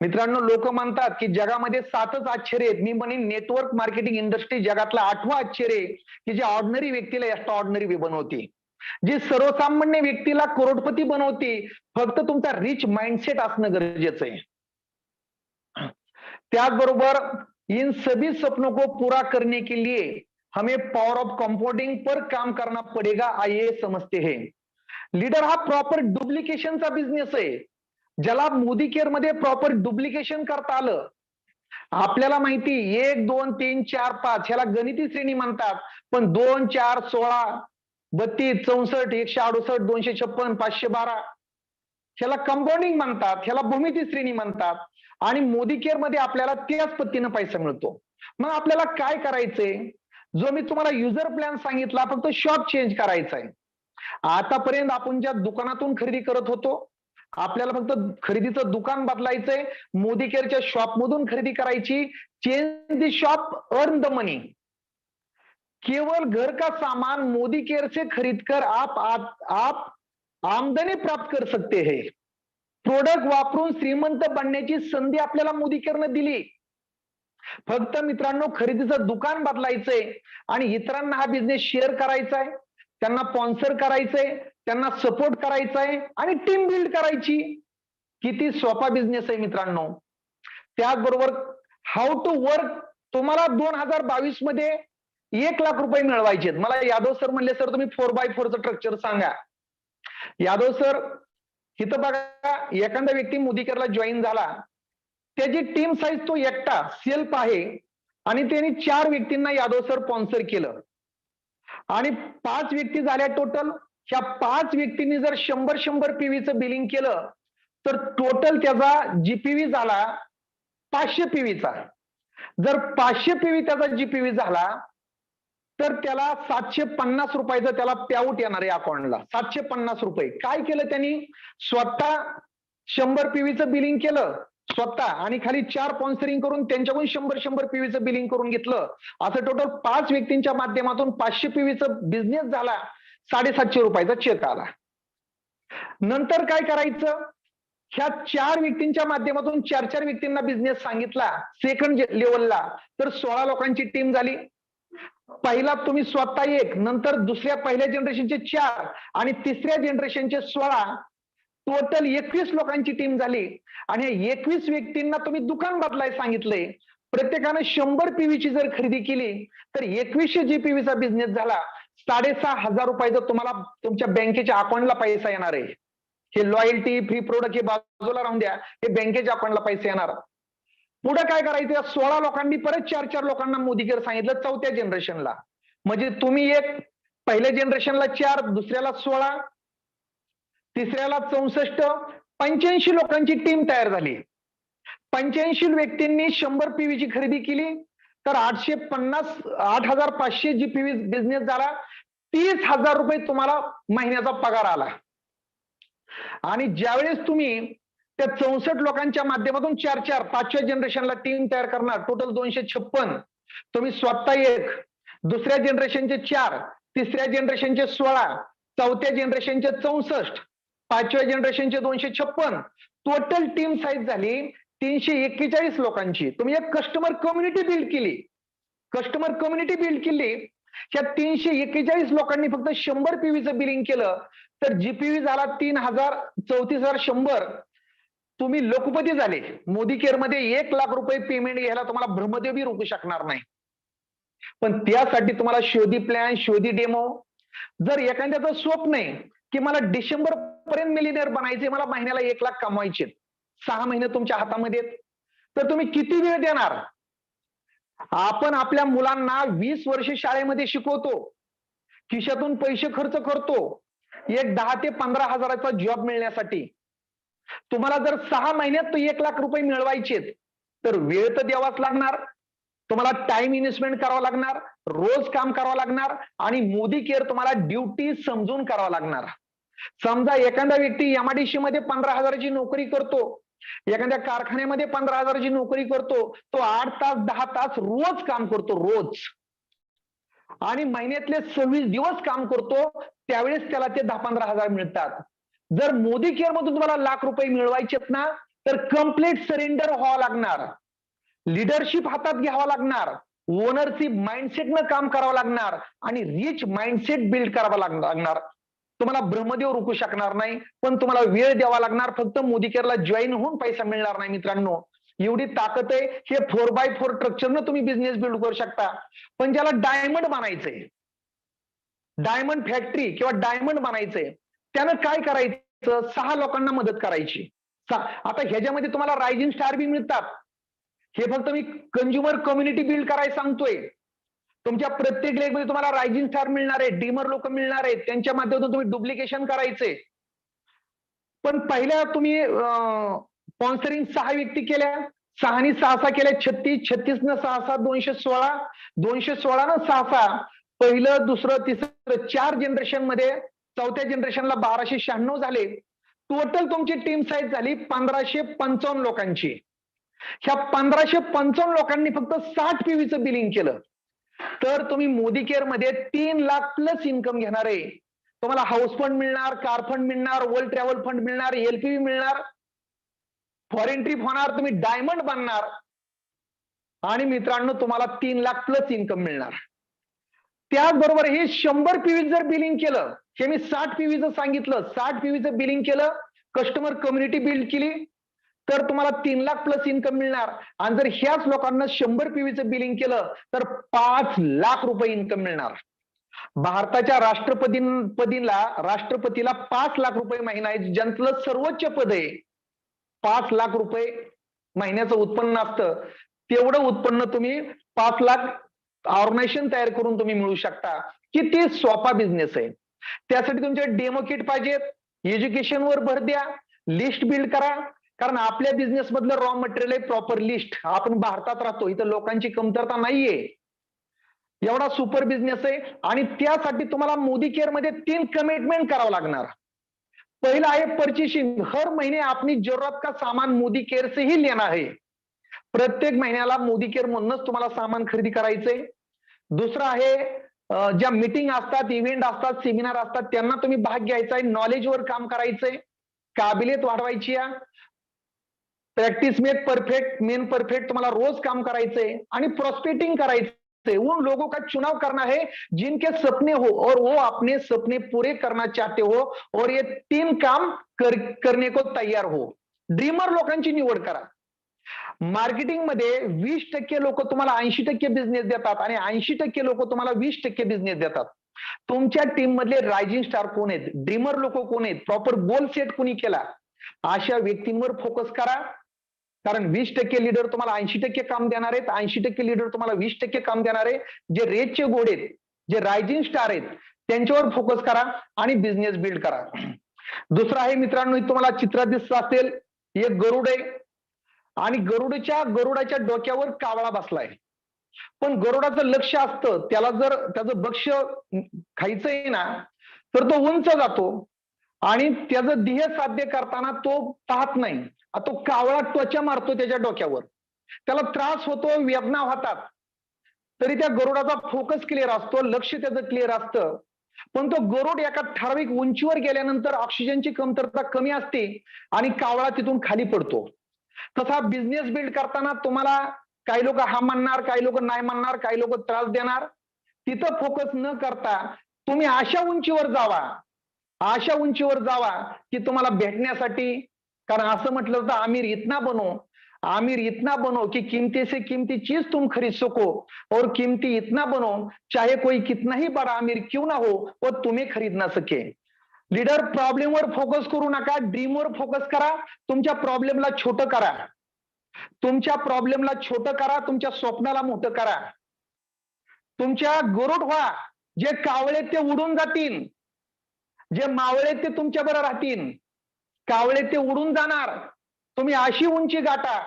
S1: मित्रांनो लोक म्हणतात की जगामध्ये 7च आश्चर्य आहेत, मी म्हणेन नेटवर्क मार्केटिंग इंडस्ट्री जगातला 8वं आश्चर्य आहे की जे ऑर्डिनरी व्यक्तीला एक्स्ट्रा ऑर्डिनरी बनवते, जी सर्वसामान्य व्यक्तीला करोडपती बनवते. फक्त तुमचा रिच माइंडसेट असणं गरजेचं आहे. त्याचबरोबर इन सभी सपनों को पूरा करने के लिए हमें पावर ऑफ कंपाउंडिंग पर काम करना पड़ेगा, आइए समझते हैं. लीडर हा प्रॉपर डुप्लिकेशनचा बिझनेस आहे. ज्याला मोदी केअर मध्ये प्रॉपर डुप्लिकेशन करता आलं, आपल्याला माहिती 1 2 3 4 5 ह्याला गणिती श्रेणी म्हणतात, पण 2 4 16 32 64 168 256 512 ह्याला कंपाऊंडिंग म्हणतात, ह्याला भूमिती श्रेणी म्हणतात. आणि मोदी केअर मध्ये आपल्याला त्याच पद्धतीनं पैसा मिळतो. मग आपल्याला काय करायचंय, जो मी तुम्हाला युजर प्लॅन सांगितला फक्त शॉप चेंज करायचा आहे. आतापर्यंत आपण ज्या दुकानातून खरेदी करत होतो, आपल्याला फक्त खरेदीचं दुकान बदलायचंय, मोदी केअरच्या शॉप मधून खरेदी करायची. Change the shop, earn the money. केवळ घर का सामान मोदी केअर से खरीद कर आप आमदनी प्राप्त कर सकते हैं. प्रोडक्ट वापरून श्रीमंत बनण्याची संधी आपल्याला मोदी केअरनं दिली. फक्त मित्रांनो खरेदीचं दुकान बदलायचंय आणि इतरांना हा बिझनेस शेअर करायचा आहे, त्यांना स्पॉन्सर करायचंय, त्यांना सपोर्ट करायचा आहे आणि टीम बिल्ड करायची. किती सोपा बिझनेस आहे मित्रांनो. त्याचबरोबर हाऊ टू वर्क तुम्हाला 2022 मध्ये 1,00,000 रुपये मिळवायचे. मला यादव सर म्हणले, सर तुम्ही 4x4चं स्ट्रक्चर सांगा. यादव सर, इथं बघा, एखादा व्यक्ती मोदी केअरला जॉईन झाला, त्याची टीम साईज तो एकटा सेल्फ आहे आणि त्यांनी 4 व्यक्तींना यादव सर स्पॉन्सर केलं आणि 5 व्यक्ती झाल्या टोटल. ह्या 5 व्यक्तींनी जर 100 पीव्हीचं बिलिंग केलं तर टोटल त्याचा जीपीव्ही झाला 500 पीव्हीचा. जर 500 पीव्ही त्याचा जीपीव्ही झाला तर त्याला 750 रुपयाचं त्याला पेआउट येणार आहे अकाउंटला. 750 रुपये. काय केलं त्यांनी? स्वतः 100 पीव्हीचं बिलिंग केलं स्वतः आणि खाली 4 स्पॉन्सरिंग करून त्यांच्याकडून 100 पीव्हीचं बिलिंग करून घेतलं. असं टोटल 5 व्यक्तींच्या माध्यमातून 500 पीव्हीचं बिझनेस झाला. 750 रुपयाचा चेक आला. नंतर काय करायचं? ह्या 4 व्यक्तींच्या माध्यमातून 4 व्यक्तींना बिझनेस सांगितला सेकंड लेवलला, तर 16 लोकांची टीम झाली. पहिला तुम्ही स्वतः 1, नंतर दुसऱ्या पहिल्या जनरेशनचे 4 आणि तिसऱ्या जनरेशनचे 16, टोटल 21 लोकांची टीम झाली. आणि 21 व्यक्तींना तुम्ही दुकान बदलायला सांगितलंय. प्रत्येकानं 100 पीव्हीची जर खरेदी केली तर 2100 जीपीव्हीचा बिझनेस झाला. 6,500 रुपयाचा तुम्हाला तुमच्या बँकेच्या अकाउंटला पैसा येणार आहे. हे लॉयल्टी फ्री प्रोडक्ट हे बाजूला राहून द्या, हे बँकेच्या अकाउंटला पैसे येणार. पुढे काय करायचं? 16 लोकांनी परत 4 लोकांना मोदी केअर सांगितलं चौथ्या जनरेशनला. म्हणजे तुम्ही एक पहिल्या जनरेशनला 4, दुसऱ्याला 16, तिसऱ्याला 64, 85 लोकांची टीम तयार झाली. 85 व्यक्तींनी 100 पीव्हीची खरेदी केली तर 8,500 जीपीव्ही बिझनेस झाला. 30,000 रुपये तुम्हाला महिन्याचा पगार आला. आणि ज्यावेळेस तुम्ही त्या 64 लोकांच्या माध्यमातून 4 पाचव्या जनरेशनला टीम तयार करणार, टोटल 256. तुम्ही स्वतः 1, दुसऱ्या जनरेशनचे 4, तिसऱ्या जनरेशनचे 16, चौथ्या जनरेशनचे 64, पाचव्या जनरेशनचे 256. टोटल टीम साईज झाली 341 लोकांची. तुम्ही एक कस्टमर कम्युनिटी बिल्ड केली. ह्या 341 लोकांनी फक्त 100 पीव्हीचं बिलिंग केलं तर जीपीव्ही झाला 3,34,100. तुम्ही लोकपती झाले. मोदी केअर मध्ये 1,00,000 रुपये पेमेंट घ्यायला तुम्हाला ब्रह्मदेव बी रोखू शकणार नाही. पण त्यासाठी तुम्हाला शोधी प्लॅन, शोधी डेमो. जर एखाद्याचं स्वप्न आहे की मला डिसेंबर पर्यंत मिलियनेअर बनायचे, मला महिन्याला 1,00,000 कमवायचे, 6 महिने तुमच्या हातामध्ये, तर तुम्ही किती वेळ देणार? आपण आपल्या मुलांना 20 वर्ष शाळेमध्ये शिकवतो, खिशातून पैसे खर्च करतो एक 10 ते 15 हजाराचा जॉब मिळण्यासाठी. तुम्हाला जर 6 महिन्यात 1,00,000 रुपये मिळवायचे तर वेळ तर द्यावाच लागणार, तुम्हाला टाइम इन्व्हेस्टमेंट करावं लागणार, रोज काम करावं लागणार आणि मोदी केअर तुम्हाला ड्युटी समजून करावं लागणार. समजा एखादा व्यक्ती एमआयडीसी मध्ये 15,000ची नोकरी करतो, एखाद्या कारखान्यामध्ये 15,000ची नोकरी करतो, तो 8 तास 10 तास रोज काम करतो रोज, आणि महिन्यातले 26 दिवस काम करतो, त्यावेळेस त्याला ते 10-15 हजार मिळतात. जर मोदी केअर मधून तुम्हाला 1,00,000 रुपये मिळवायचेत ना, तर कम्प्लीट सरेंडर व्हावं लागणार, लिडरशिप हातात घ्यावा लागणार, ओनरशिप माइंडसेटनं काम करावं लागणार आणि रिच माइंडसेट बिल्ड करावा लागणार. तुम्हाला ब्रह्मदेव रोखू शकणार नाही, पण तुम्हाला वेळ द्यावा लागणार. फक्त मोदी केअरला जॉईन होऊन पैसा मिळणार नाही मित्रांनो. एवढी ताकद आहे. हे 4x4 स्ट्रक्चरनं तुम्ही बिझनेस बिल्ड करू शकता. पण ज्याला डायमंड बनायचंय, डायमंड फॅक्टरी किंवा डायमंड बनायचंय, त्यानं काय करायचं? 6 लोकांना मदत करायची. आता ह्याच्यामध्ये तुम्हाला रायझिंग स्टार बी मिळतात. हे फक्त मी कंझ्युमर कम्युनिटी बिल्ड करायला सांगतोय. तुमच्या प्रत्येक लेगमध्ये तुम्हाला रायझिंग स्टार मिळणार आहे, डीमर लोक मिळणार आहेत, त्यांच्या माध्यमातून तुम्ही डुप्लिकेशन करायचे. पण पहिल्या तुम्ही स्पॉन्सरिंग 6 व्यक्ती केल्या, 6 नी 6 केल्या 36, 36 न 6 216, 216 न 6 पहिलं दुसरं तिसरं 4 जनरेशन मध्ये, चौथ्या जनरेशनला 1296 झाले. टोटल तुमची टीम साईज झाली 1555 लोकांची. ह्या 1555 लोकांनी फक्त 60 पीव्हीचं बिलिंग केलं तर तुम्ही मोदी केअर मध्ये 3,00,000 प्लस इन्कम घेणार आहे. तुम्हाला हाऊस फंड मिळणार, कार फंड मिळणार, वर्ल्ड ट्रॅव्हल फंड मिळणार, एलपीव्ही मिळणार, फॉरेन ट्रिप होणार, तुम्ही डायमंड बनणार आणि मित्रांनो तुम्हाला 3,00,000 प्लस इन्कम मिळणार. त्याचबरोबर हे 100 पीव्ही जर बिलिंग केलं, हे मी 60 पीव्हीचं सांगितलं, 60 पीव्हीचं बिलिंग केलं, कस्टमर कम्युनिटी बिल्ड केली, तर तुम्हाला 3 लाख प्लस इन्कम मिळणार. आणि जर ह्याच लोकांना 100 पीव्हीचं बिलिंग केलं तर 5 लाख रुपये इन्कम मिळणार. भारताच्या राष्ट्रपतीला 5 लाख रुपये महिना आहे, ज्यांचं सर्वोच्च पद आहे. 5 लाख रुपये महिन्याचं उत्पन्न असतं. तेवढं उत्पन्न तुम्ही 5 लाख ऑर्गनायझेशन तयार करून तुम्ही मिळू शकता. किती सोपा बिझनेस आहे. त्यासाठी तुमचे डेमो किट पाहिजेत, एज्युकेशनवर भर द्या, लिस्ट बिल्ड करा. कारण आपल्या बिझनेस मधलं रॉ मटेरियल आहे प्रॉपर लिस्ट. आपण भारतात राहतो, इथं लोकांची कमतरता नाहीये. एवढा सुपर बिझनेस आहे. आणि त्यासाठी तुम्हाला मोदी केअर मध्ये 3 कमिटमेंट करावं लागणार. पहिला आहे परचेसिंग. हर महीने अपनी जरूरत का सामान मोदी केअर से ही लेना है. प्रत्येक महिन्याला मोदी केअर मधूनच तुम्हाला सामान खरेदी करायचंय. दुसरं आहे ज्या मीटिंग असतात, इव्हेंट असतात, सेमिनार असतात, त्यांना तुम्ही भाग घ्यायचा आहे. नॉलेजवर काम करायचंय, काबिलियत वाढवायची आहे. Practice make perfect, main perfect तुम्हाला रोज काम करायचंय. आणि प्रॉस्पेक्टिंग करायचंय. उन लोगों का चुनाव करना है जिनके सपने हो और वो अपने सपने पूरे करना चाहते हो और ये 3 काम करने को तैयार हो. ड्रीमर लोकांची निवड करा. मार्केटिंग मध्ये 20% लोक तुम्हाला 80% बिझनेस देतात आणि 80% लोक तुम्हाला 20% बिझनेस देतात. तुमच्या टीम मधले रायझिंग स्टार कोण आहेत, ड्रीमर लोक कोण आहेत, प्रॉपर गोल सेट कोणी केला, अशा व्यक्तींवर फोकस करा. कारण 20% लीडर तुम्हाला 80% काम देणार आहेत, 80% लीडर तुम्हाला 20% काम देणार आहे. जे रेसचे घोडे आहेत, जे रायझिंग स्टार आहेत, त्यांच्यावर फोकस करा आणि बिझनेस बिल्ड करा. दुसरं आहे मित्रांनो, तुम्हाला चित्रात दिसत असेल, एक गरुड आहे आणि गरुडाच्या डोक्यावर कावळा बसलाय. पण गरुडाचं लक्ष असतं, त्याला जर त्याचं भक्ष्य खायचंय ना, तर तो उंच जातो आणि त्याचं ध्येय साध्य करताना तो पाहत नाही. तो कावळा त्वचा मारतो त्याच्या डोक्यावर, त्याला त्रास होतो, वेदना होतात, तरी त्या गरुडाचा फोकस क्लिअर असतो, लक्ष त्याचं क्लिअर असतं. पण तो गरुड एका ठराविक उंचीवर गेल्यानंतर ऑक्सिजनची कमतरता कमी असते आणि कावळा तिथून खाली पडतो. तसा बिझनेस बिल्ड करताना तुम्हाला काही लोक हा म्हणणार, काही लोक नाही म्हणणार, काही लोक त्रास देणार. तिथं फोकस न करता तुम्ही अशा उंचीवर जावा की तुम्हाला भेटण्यासाठी. कारण असं म्हटलं होतं, आमिर इतना बनो कि कीमती से कीमती चीज तुम खरीद सको और कीमती इतना बनो चाहे कोई कितना ही बड़ा अमीर क्यों ना हो वो तुम्हें खरीद ना सके. लीडर प्रॉब्लेमवर फोकस करू नका, ड्रीमवर फोकस करा. तुमच्या प्रॉब्लेमला छोटं करा, तुमच्या स्वप्नाला मोठं करा. तुमच्या गरुड व्हा. जे कावळे ते उडून जातील, जे मावळे ते तुमच्या बरोबर राहतील. कावळे ते उडून जाणार, तुम्ही अशी उंची गाठा,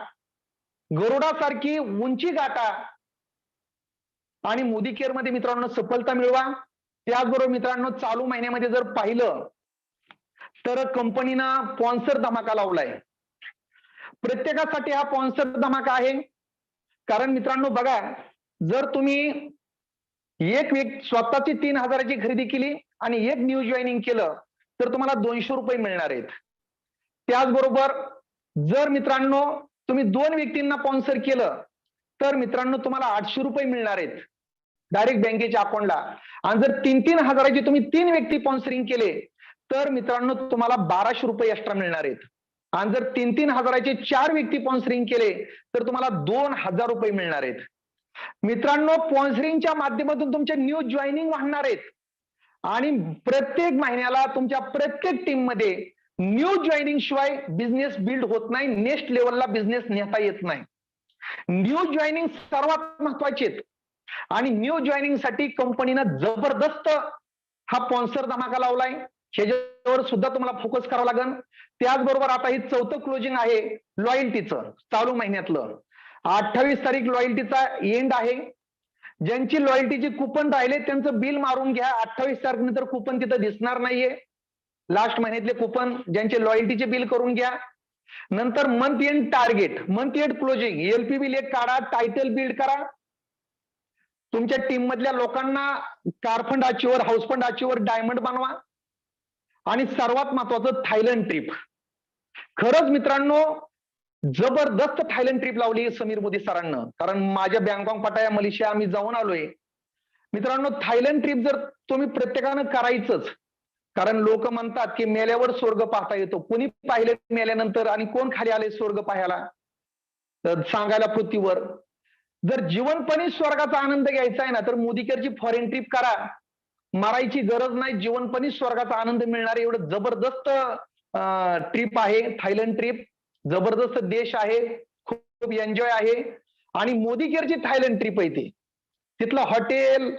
S1: गरुडासारखी उंची गाठा आणि मोदी केअर मध्ये मित्रांनो सफलता मिळवा. त्याचबरोबर मित्रांनो, चालू महिन्यामध्ये जर पाहिलं तर कंपनीनं स्पॉन्सर धमाका लावलाय. प्रत्येकासाठी हा स्पॉन्सर धमाका आहे. कारण मित्रांनो बघा, जर तुम्ही एक स्वतःची 3,000ची खरेदी केली आणि एक न्यू जॉईनिंग केलं तर तुम्हाला 200 रुपये मिळणार आहेत. त्याचबरोबर जर मित्रांनो तुम्ही 2 व्यक्तींना स्पॉन्सर केलं तर मित्रांनो तुम्हाला 800 रुपये मिळणार आहेत डायरेक्ट बँकेच्या अकाउंटला. आणि जर 3-3 हजाराचे तुम्ही 3 व्यक्ती स्पॉन्सरिंग केले तर मित्रांनो तुम्हाला 1200 रुपये एक्स्ट्रा मिळणार आहेत. आणि जर 3-3 हजाराचे 4 व्यक्ती स्पॉन्सरिंग केले तर तुम्हाला 2000 रुपये मिळणार आहेत. मित्रांनो, स्पॉन्सरिंगच्या माध्यमातून तुमचे न्यू जॉईनिंग वाढणार आहेत आणि प्रत्येक महिन्याला तुमच्या प्रत्येक टीम मध्ये न्यू जॉईनिंग शिवाय बिझनेस बिल्ड होत नाही, नेक्स्ट लेवलला बिझनेस नेता येत नाही. न्यू जॉईनिंग सर्वात महत्वाचे आहेत आणि न्यू जॉईनिंग साठी कंपनीनं जबरदस्त हा स्पॉन्सर धमाका लावलाय. ह्याच्यावर सुद्धा तुम्हाला फोकस करावं लागेल. त्याचबरोबर आता ही 4थं क्लोजिंग आहे लॉयल्टीचं, चालू महिन्यातलं. 28 तारीख लॉयल्टीचा एंड आहे. ज्यांची लॉयल्टीची कुपन राहिले त्यांचं बिल मारून घ्या. 28 तारखेनंतर कुपन तिथं दिसणार नाहीये. लास्ट महिन्यातले कुपन ज्यांचे लॉयल्टीचे बिल करून घ्या. नंतर month end target, month end closing, LPB लेख काढा, टायटल बिल्ड करा. तुमच्या टीम मधल्या लोकांना car fund achiever, house fund achiever diamond बनवा. आणि सर्वात महत्वाचं थायलंड ट्रिप. खरंच मित्रांनो जबरदस्त थायलंड ट्रिप लावली समीर मोदी सरांना. कारण माझ्या बँकॉक, पटाया, मलेशिया आम्ही जाऊन आलोय. मित्रांनो थायलंड ट्रिप जर तुम्ही प्रत्येकानं करायचंच. कारण लोक म्हणतात की मेल्यावर स्वर्ग पाहता येतो. कोणी पाहिले मेल्यानंतर आणि कोण खाली आले स्वर्ग पाहायला? तर सांगायला पृथ्वीवर. जर जीवनपणी स्वर्गाचा आनंद घ्यायचा आहे ना, तर मोदी केअरची फॉरेन ट्रिप करा. मारायची गरज नाही, जीवनपणी स्वर्गाचा आनंद मिळणार एवढं जबरदस्त ट्रिप आहे थायलंड ट्रिप. जबरदस्त देश आहे, खूप एन्जॉय आहे. आणि मोदी केअरची थायलंड ट्रिप आहे ती. तिथलं हॉटेल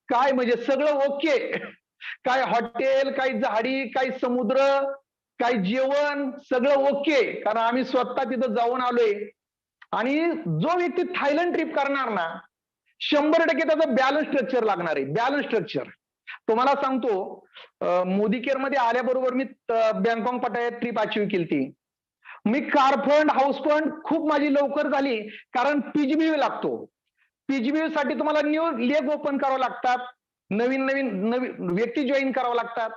S1: काय म्हणजे सगळं ओके. काय हॉटेल, काय झाडी, काय समुद्र, काय जेवण, सगळं ओके. कारण आम्ही स्वतः तिथं जाऊन आलोय. आणि जो व्यक्ती थायलंड ट्रिप करणार ना, 100% त्याचं बॅलन्स स्ट्रक्चर लागणार आहे. बॅलन्स स्ट्रक्चर तुम्हाला सांगतो, मोदी केअर मध्ये आल्याबरोबर मी बँकॉक पटायात ट्रिप अचीव्ह केली ती. मी कार फंड, हाऊस फंड खूप माझी लवकर झाली, कारण पीजीबीव्ही लागतो. पीजीबीव्ही साठी तुम्हाला न्यू लेग ओपन करावं लागतात, नवीन नवीन नवीन व्यक्ती जॉईन करावं लागतात,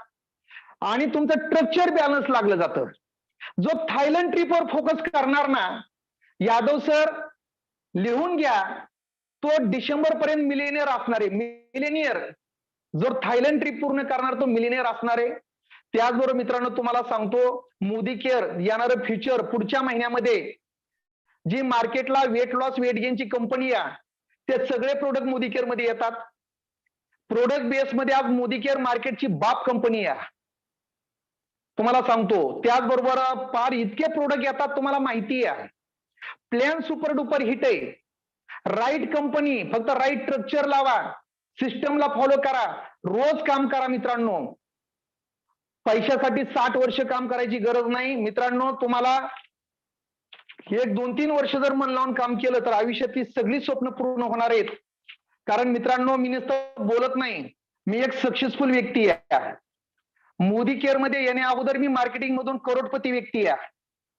S1: आणि तुमचं स्ट्रक्चर बॅलन्स लागलं जातं. जो थायलंड ट्रिपवर फोकस करणार ना, यादव सर लिहून घ्या, तो डिसेंबर पर्यंत मिलेनियर असणार आहे. मिलेनियर जो थायलंड ट्रिप पूर्ण करणार तो मिलेनियर असणार आहे. त्याचबरोबर मित्रांनो तुम्हाला सांगतो, मोदी केअर येणारं फ्युचर पुढच्या महिन्यामध्ये जी मार्केटला वेट लॉस वेट गेनची कंपनी आहे, ते सगळे प्रोडक्ट मोदी केअर मध्ये येतात. प्रोडक्ट बेस मध्ये आज मोदी केअर मार्केटची बाप कंपनी आहे, तुम्हाला सांगतो. त्याचबरोबर फार इतके प्रोडक्ट येतात तुम्हाला माहिती आहे. प्लॅन सुपर डुपर हिट आहे. राईट कंपनी, फक्त राईट स्ट्रक्चर लावा, सिस्टमला फॉलो करा, रोज काम करा मित्रांनो. पैशासाठी 60 वर्ष काम करायची गरज नाही मित्रांनो. तुम्हाला 1-2-3 वर्ष जर मन लावून काम केलं तर आयुष्यातली सगळी स्वप्न पूर्ण होणार आहेत. कारण मित्रांनो मी नुसतं बोलत नाही, मी एक सक्सेसफुल व्यक्ती आहे. मोदी केअर मध्ये येण्या अगोदर मी मार्केटिंग मधून करोडपती व्यक्ती आहे.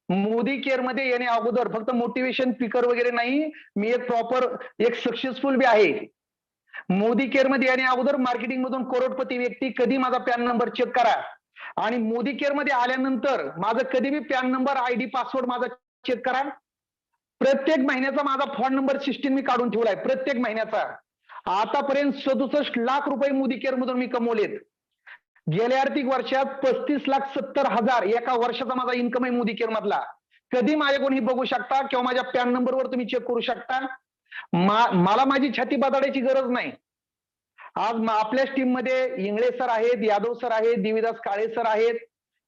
S1: मोदी केअर मध्ये येण्या अगोदर फक्त मोटिवेशन स्पीकर वगैरे नाही, मी एक प्रॉपर एक सक्सेसफुल बी आहे. मोदी केअर मध्ये येण्या अगोदर मार्केटिंग मधून करोडपती व्यक्ती. कधी माझा पॅन नंबर चेक करा. आणि मोदी केअर मध्ये आल्यानंतर माझं कधी बी पॅन नंबर, आयडी, पासवर्ड माझा चेक करा. प्रत्येक महिन्याचा माझा फोन नंबर सिस्टीम मी काढून ठेवलाय, प्रत्येक महिन्याचा. आतापर्यंत 67 लाख रुपये मोदी केअर मधून मी कमवलेत. गेल्या आर्थिक वर्षात 35,70,000 एका वर्षाचा माझा इन्कम आहे मोदी केअर मधला. कधी माझ्याकडून ही बघू शकता किंवा माझ्या पॅन नंबरवर तुम्ही चेक करू शकता. मला माझी छाती बदाडायची गरज नाही. आज आपल्याच टीम मध्ये इंगळे सर आहेत, यादव सर आहेत, देवीदास काळे सर आहेत,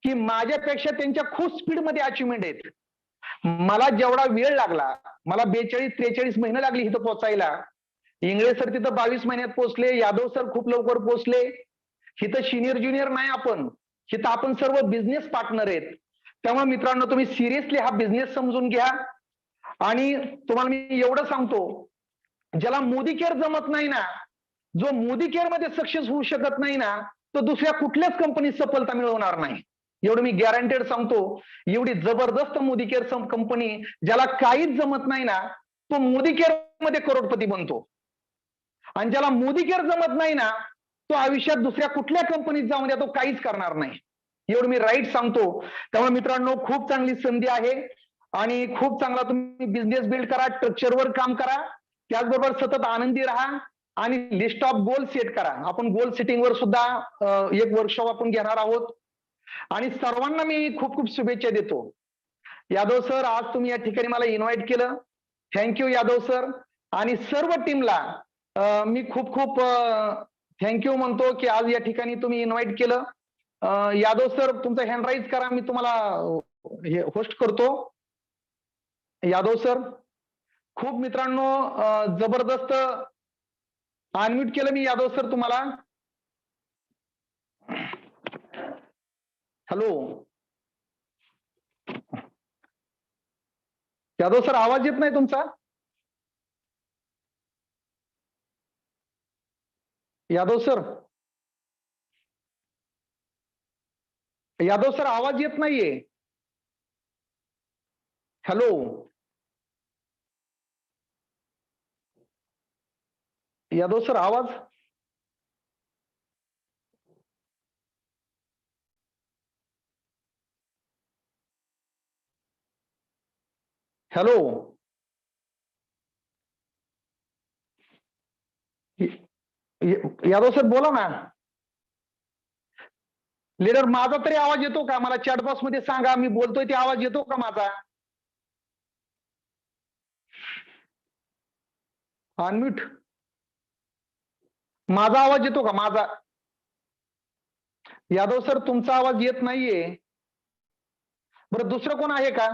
S1: की माझ्यापेक्षा त्यांच्या खूप स्पीड मध्ये अचिव्हमेंट आहेत. मला जेवढा वेळ लागला, मला 42-43 महिने लागली इथं पोहोचायला. इंगळे सर तिथं 22 महिन्यात पोहोचले, यादव सर खूप लवकर पोहोचले. इथं सिनियर ज्युनियर नाही आपण, इथं आपण सर्व बिझनेस पार्टनर आहेत. त्यामुळे मित्रांनो तुम्ही सिरियसली हा बिझनेस समजून घ्या. आणि तुम्हाला मी एवढं सांगतो, ज्याला मोदी केअर जमत नाही ना, जो मोदी केअर मध्ये सक्सेस होऊ शकत नाही ना, तो दुसऱ्या कुठल्याच कंपनीत सफलता मिळवणार नाही. एवढं मी गॅरंटेड सांगतो. एवढी जबरदस्त मोदी केअर कंपनी, ज्याला काहीच जमत नाही ना, तो मोदी केअर मध्ये करोडपती बनतो. आणि ज्याला मोदी केअर जमत नाही ना, तो आयुष्यात दुसऱ्या कुठल्या कंपनीत जाऊन द्या, तो काहीच करणार नाही. एवढं मी राईट सांगतो. त्यामुळे मित्रांनो खूप चांगली संधी आहे आणि खूप चांगला तुम्ही बिझनेस बिल्ड करा, स्ट्रक्चरवर काम करा. त्याचबरोबर सतत आनंदी राहा आणि लिस्ट ऑफ गोल सेट करा. आपण गोल सेटिंगवर सुद्धा एक वर्कशॉप आपण घेणार आहोत. आणि सर्वांना मी खूप खूप शुभेच्छा देतो. यादव सर आज तुम्ही या ठिकाणी मला इन्व्हाइट केलं, थँक्यू यादव सर. आणि सर्व टीमला मी खूप खूप थँक्यू म्हणतो की आज या ठिकाणी तुम्ही इन्व्हाइट केलं. यादव सर तुमचा हँड राईज करा, मी तुम्हाला होस्ट करतो. यादव सर खूप मित्रांनो जबरदस्त अनम्यूट केलं मी यादव सर तुम्हाला. हॅलो यादव सर आवाज येत नाही तुमचा. यादव सर, यादव सर आवाज येत नाहीये. हॅलो यादव सर आवाज. हॅलो यादव सर बोला ना. लीडर माझा तरी आवाज येतो का? मला चॅट बॉक्स मध्ये सांगा, मी बोलतोय ते आवाज येतो का माझा? अनम्यूट. माझा आवाज येतो का माझा? यादव सर तुमचा आवाज येत नाहीये. बरं दुसरं कोण आहे का?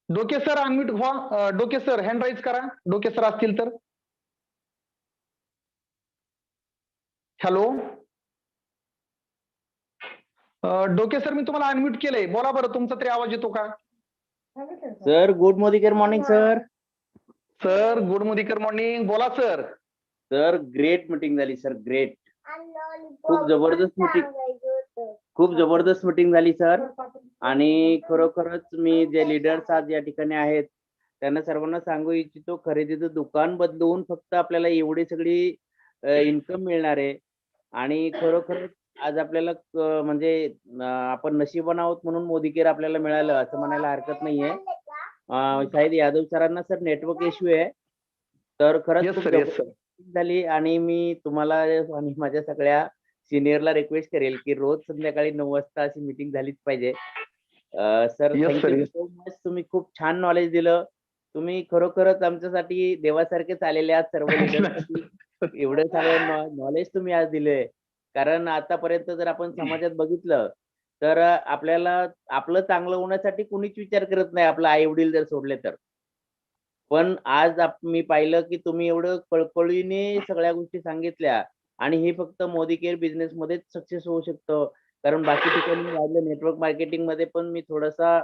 S1: डोके सर अनम्यूट व्हा. डोके सर हँड राईज करा, डोके सर असतील तर. हॅलो डोके सर, मी तुम्हाला अनम्यूट केलंय, बोला बरं तुमचा तरी आवाज येतो का?
S3: Sir good Modicare morning sir.
S1: Sir good Modicare morning, बोला सर.
S3: सर ग्रेट मीटिंग झाली सर, ग्रेट. खूप जबरदस्त मीटिंग झाली सर. आणि खरोखरच मी जे लीडर्स आज या ठिकाणी आहेत त्यांना सर्वांना सांगू इच्छितो, खरेदीचं दुकान बदलून फक्त आपल्याला एवढी सगळी इन्कम मिळणार आहे. आणि खरोखरच आज आपल्याला म्हणजे आपण नशिबान आहोत म्हणून मोदी केअर आपल्याला मिळालं असं म्हणायला हरकत नाहीये. शाहिद यादव सरांना सर नेटवर्क इश्यू आहे, तर खरंच
S1: Yes,
S3: खूप
S1: sir, yes, sir.
S3: जबरदस्त झाली. आणि मी तुम्हाला आणि माझ्या सगळ्या सिनियरला रिक्वेस्ट करेल की रोज संध्याकाळी 9 वाजता अशी मीटिंग झालीच पाहिजे. Sir
S1: Yes, sir,
S3: thank you
S1: yes.
S3: So much. तुम्ही खूप छान नॉलेज दिलं. तुम्ही खरोखरच आमच्यासाठी देवासारखेच आलेले आहात सर्व लीडरसाठी. एवढं सगळं नॉलेज तुम्ही आज दिलंय. कारण आतापर्यंत जर आपण समाजात बघितलं तर आपल्याला आपलं चांगलं होण्यासाठी कुणीच विचार करत नाही, आपलं आई वडील जर सोडले तर. पण आज मी पाहिलं की तुम्ही एवढं कळकळीने सगळ्या गोष्टी सांगितल्या आणि हे फक्त मोदी केअर बिझनेस मध्येच सक्सेस होऊ शकतं. कारण बाकी ठिकाणी मी पाहिलं नेटवर्क मार्केटिंग मध्ये पण मी थोडासा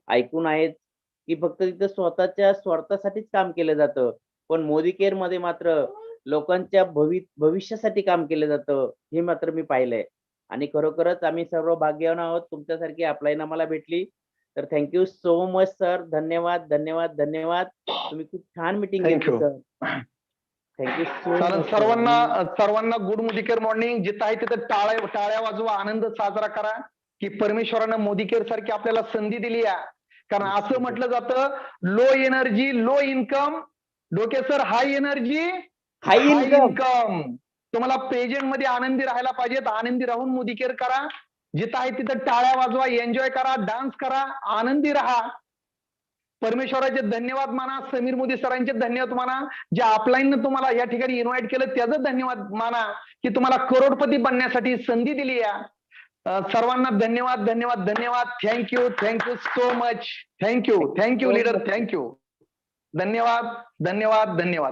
S3: ऐकून आहे की फक्त तिथं स्वतःच्या स्वार्थासाठीच काम केलं जातं. पण मोदी केअर मध्ये मात्र लोकांच्या भविष्यासाठी काम केलं जातं, हे मात्र मी पाहिलंय. आणि खरोखरच आम्ही सर्व भाग्यवान आहोत, तुमच्यासारखी अपलाईन आम्हाला भेटली. तर थँक्यू सो मच सर. धन्यवाद धन्यवाद धन्यवाद. तुम्ही खूप छान मीटिंग
S1: Thank
S3: घेतली
S1: you.
S3: सर. थँक्यू सो
S1: चालेल,
S3: मच.
S1: सर्वांना गुड मोदीकेअर मॉर्निंग. जिथं आहे तिथं टाळ्या वाजवा, आनंद साजरा करा की परमेश्वरानं मोदीकेअर सारखी आपल्याला संधी दिली आहे. कारण असं म्हटलं जातं, लो एनर्जी लो इन्कम, डोके सर हाय एनर्जी
S3: हाय
S1: हाय
S3: इन्कम.
S1: इन्कम. तुम्हाला प्रेझेंट मध्ये आनंदी राहायला पाहिजेत, आनंदी राहून मोदीकेअर करा. जिथं आहे तिथं टाळ्या वाजवा, एन्जॉय करा, डान्स करा, आनंदी राहा. परमेश्वराचे धन्यवाद माना, समीर मोदी सरांचे धन्यवाद माना, जे अपलाईननं तुम्हाला या ठिकाणी इन्व्हाइट केलं त्याचं धन्यवाद माना की तुम्हाला करोडपती बनण्यासाठी संधी दिली आहे. सर्वांना धन्यवाद धन्यवाद धन्यवाद. Thank you so much. Thank you leader, thank you. धन्यवाद धन्यवाद धन्यवाद.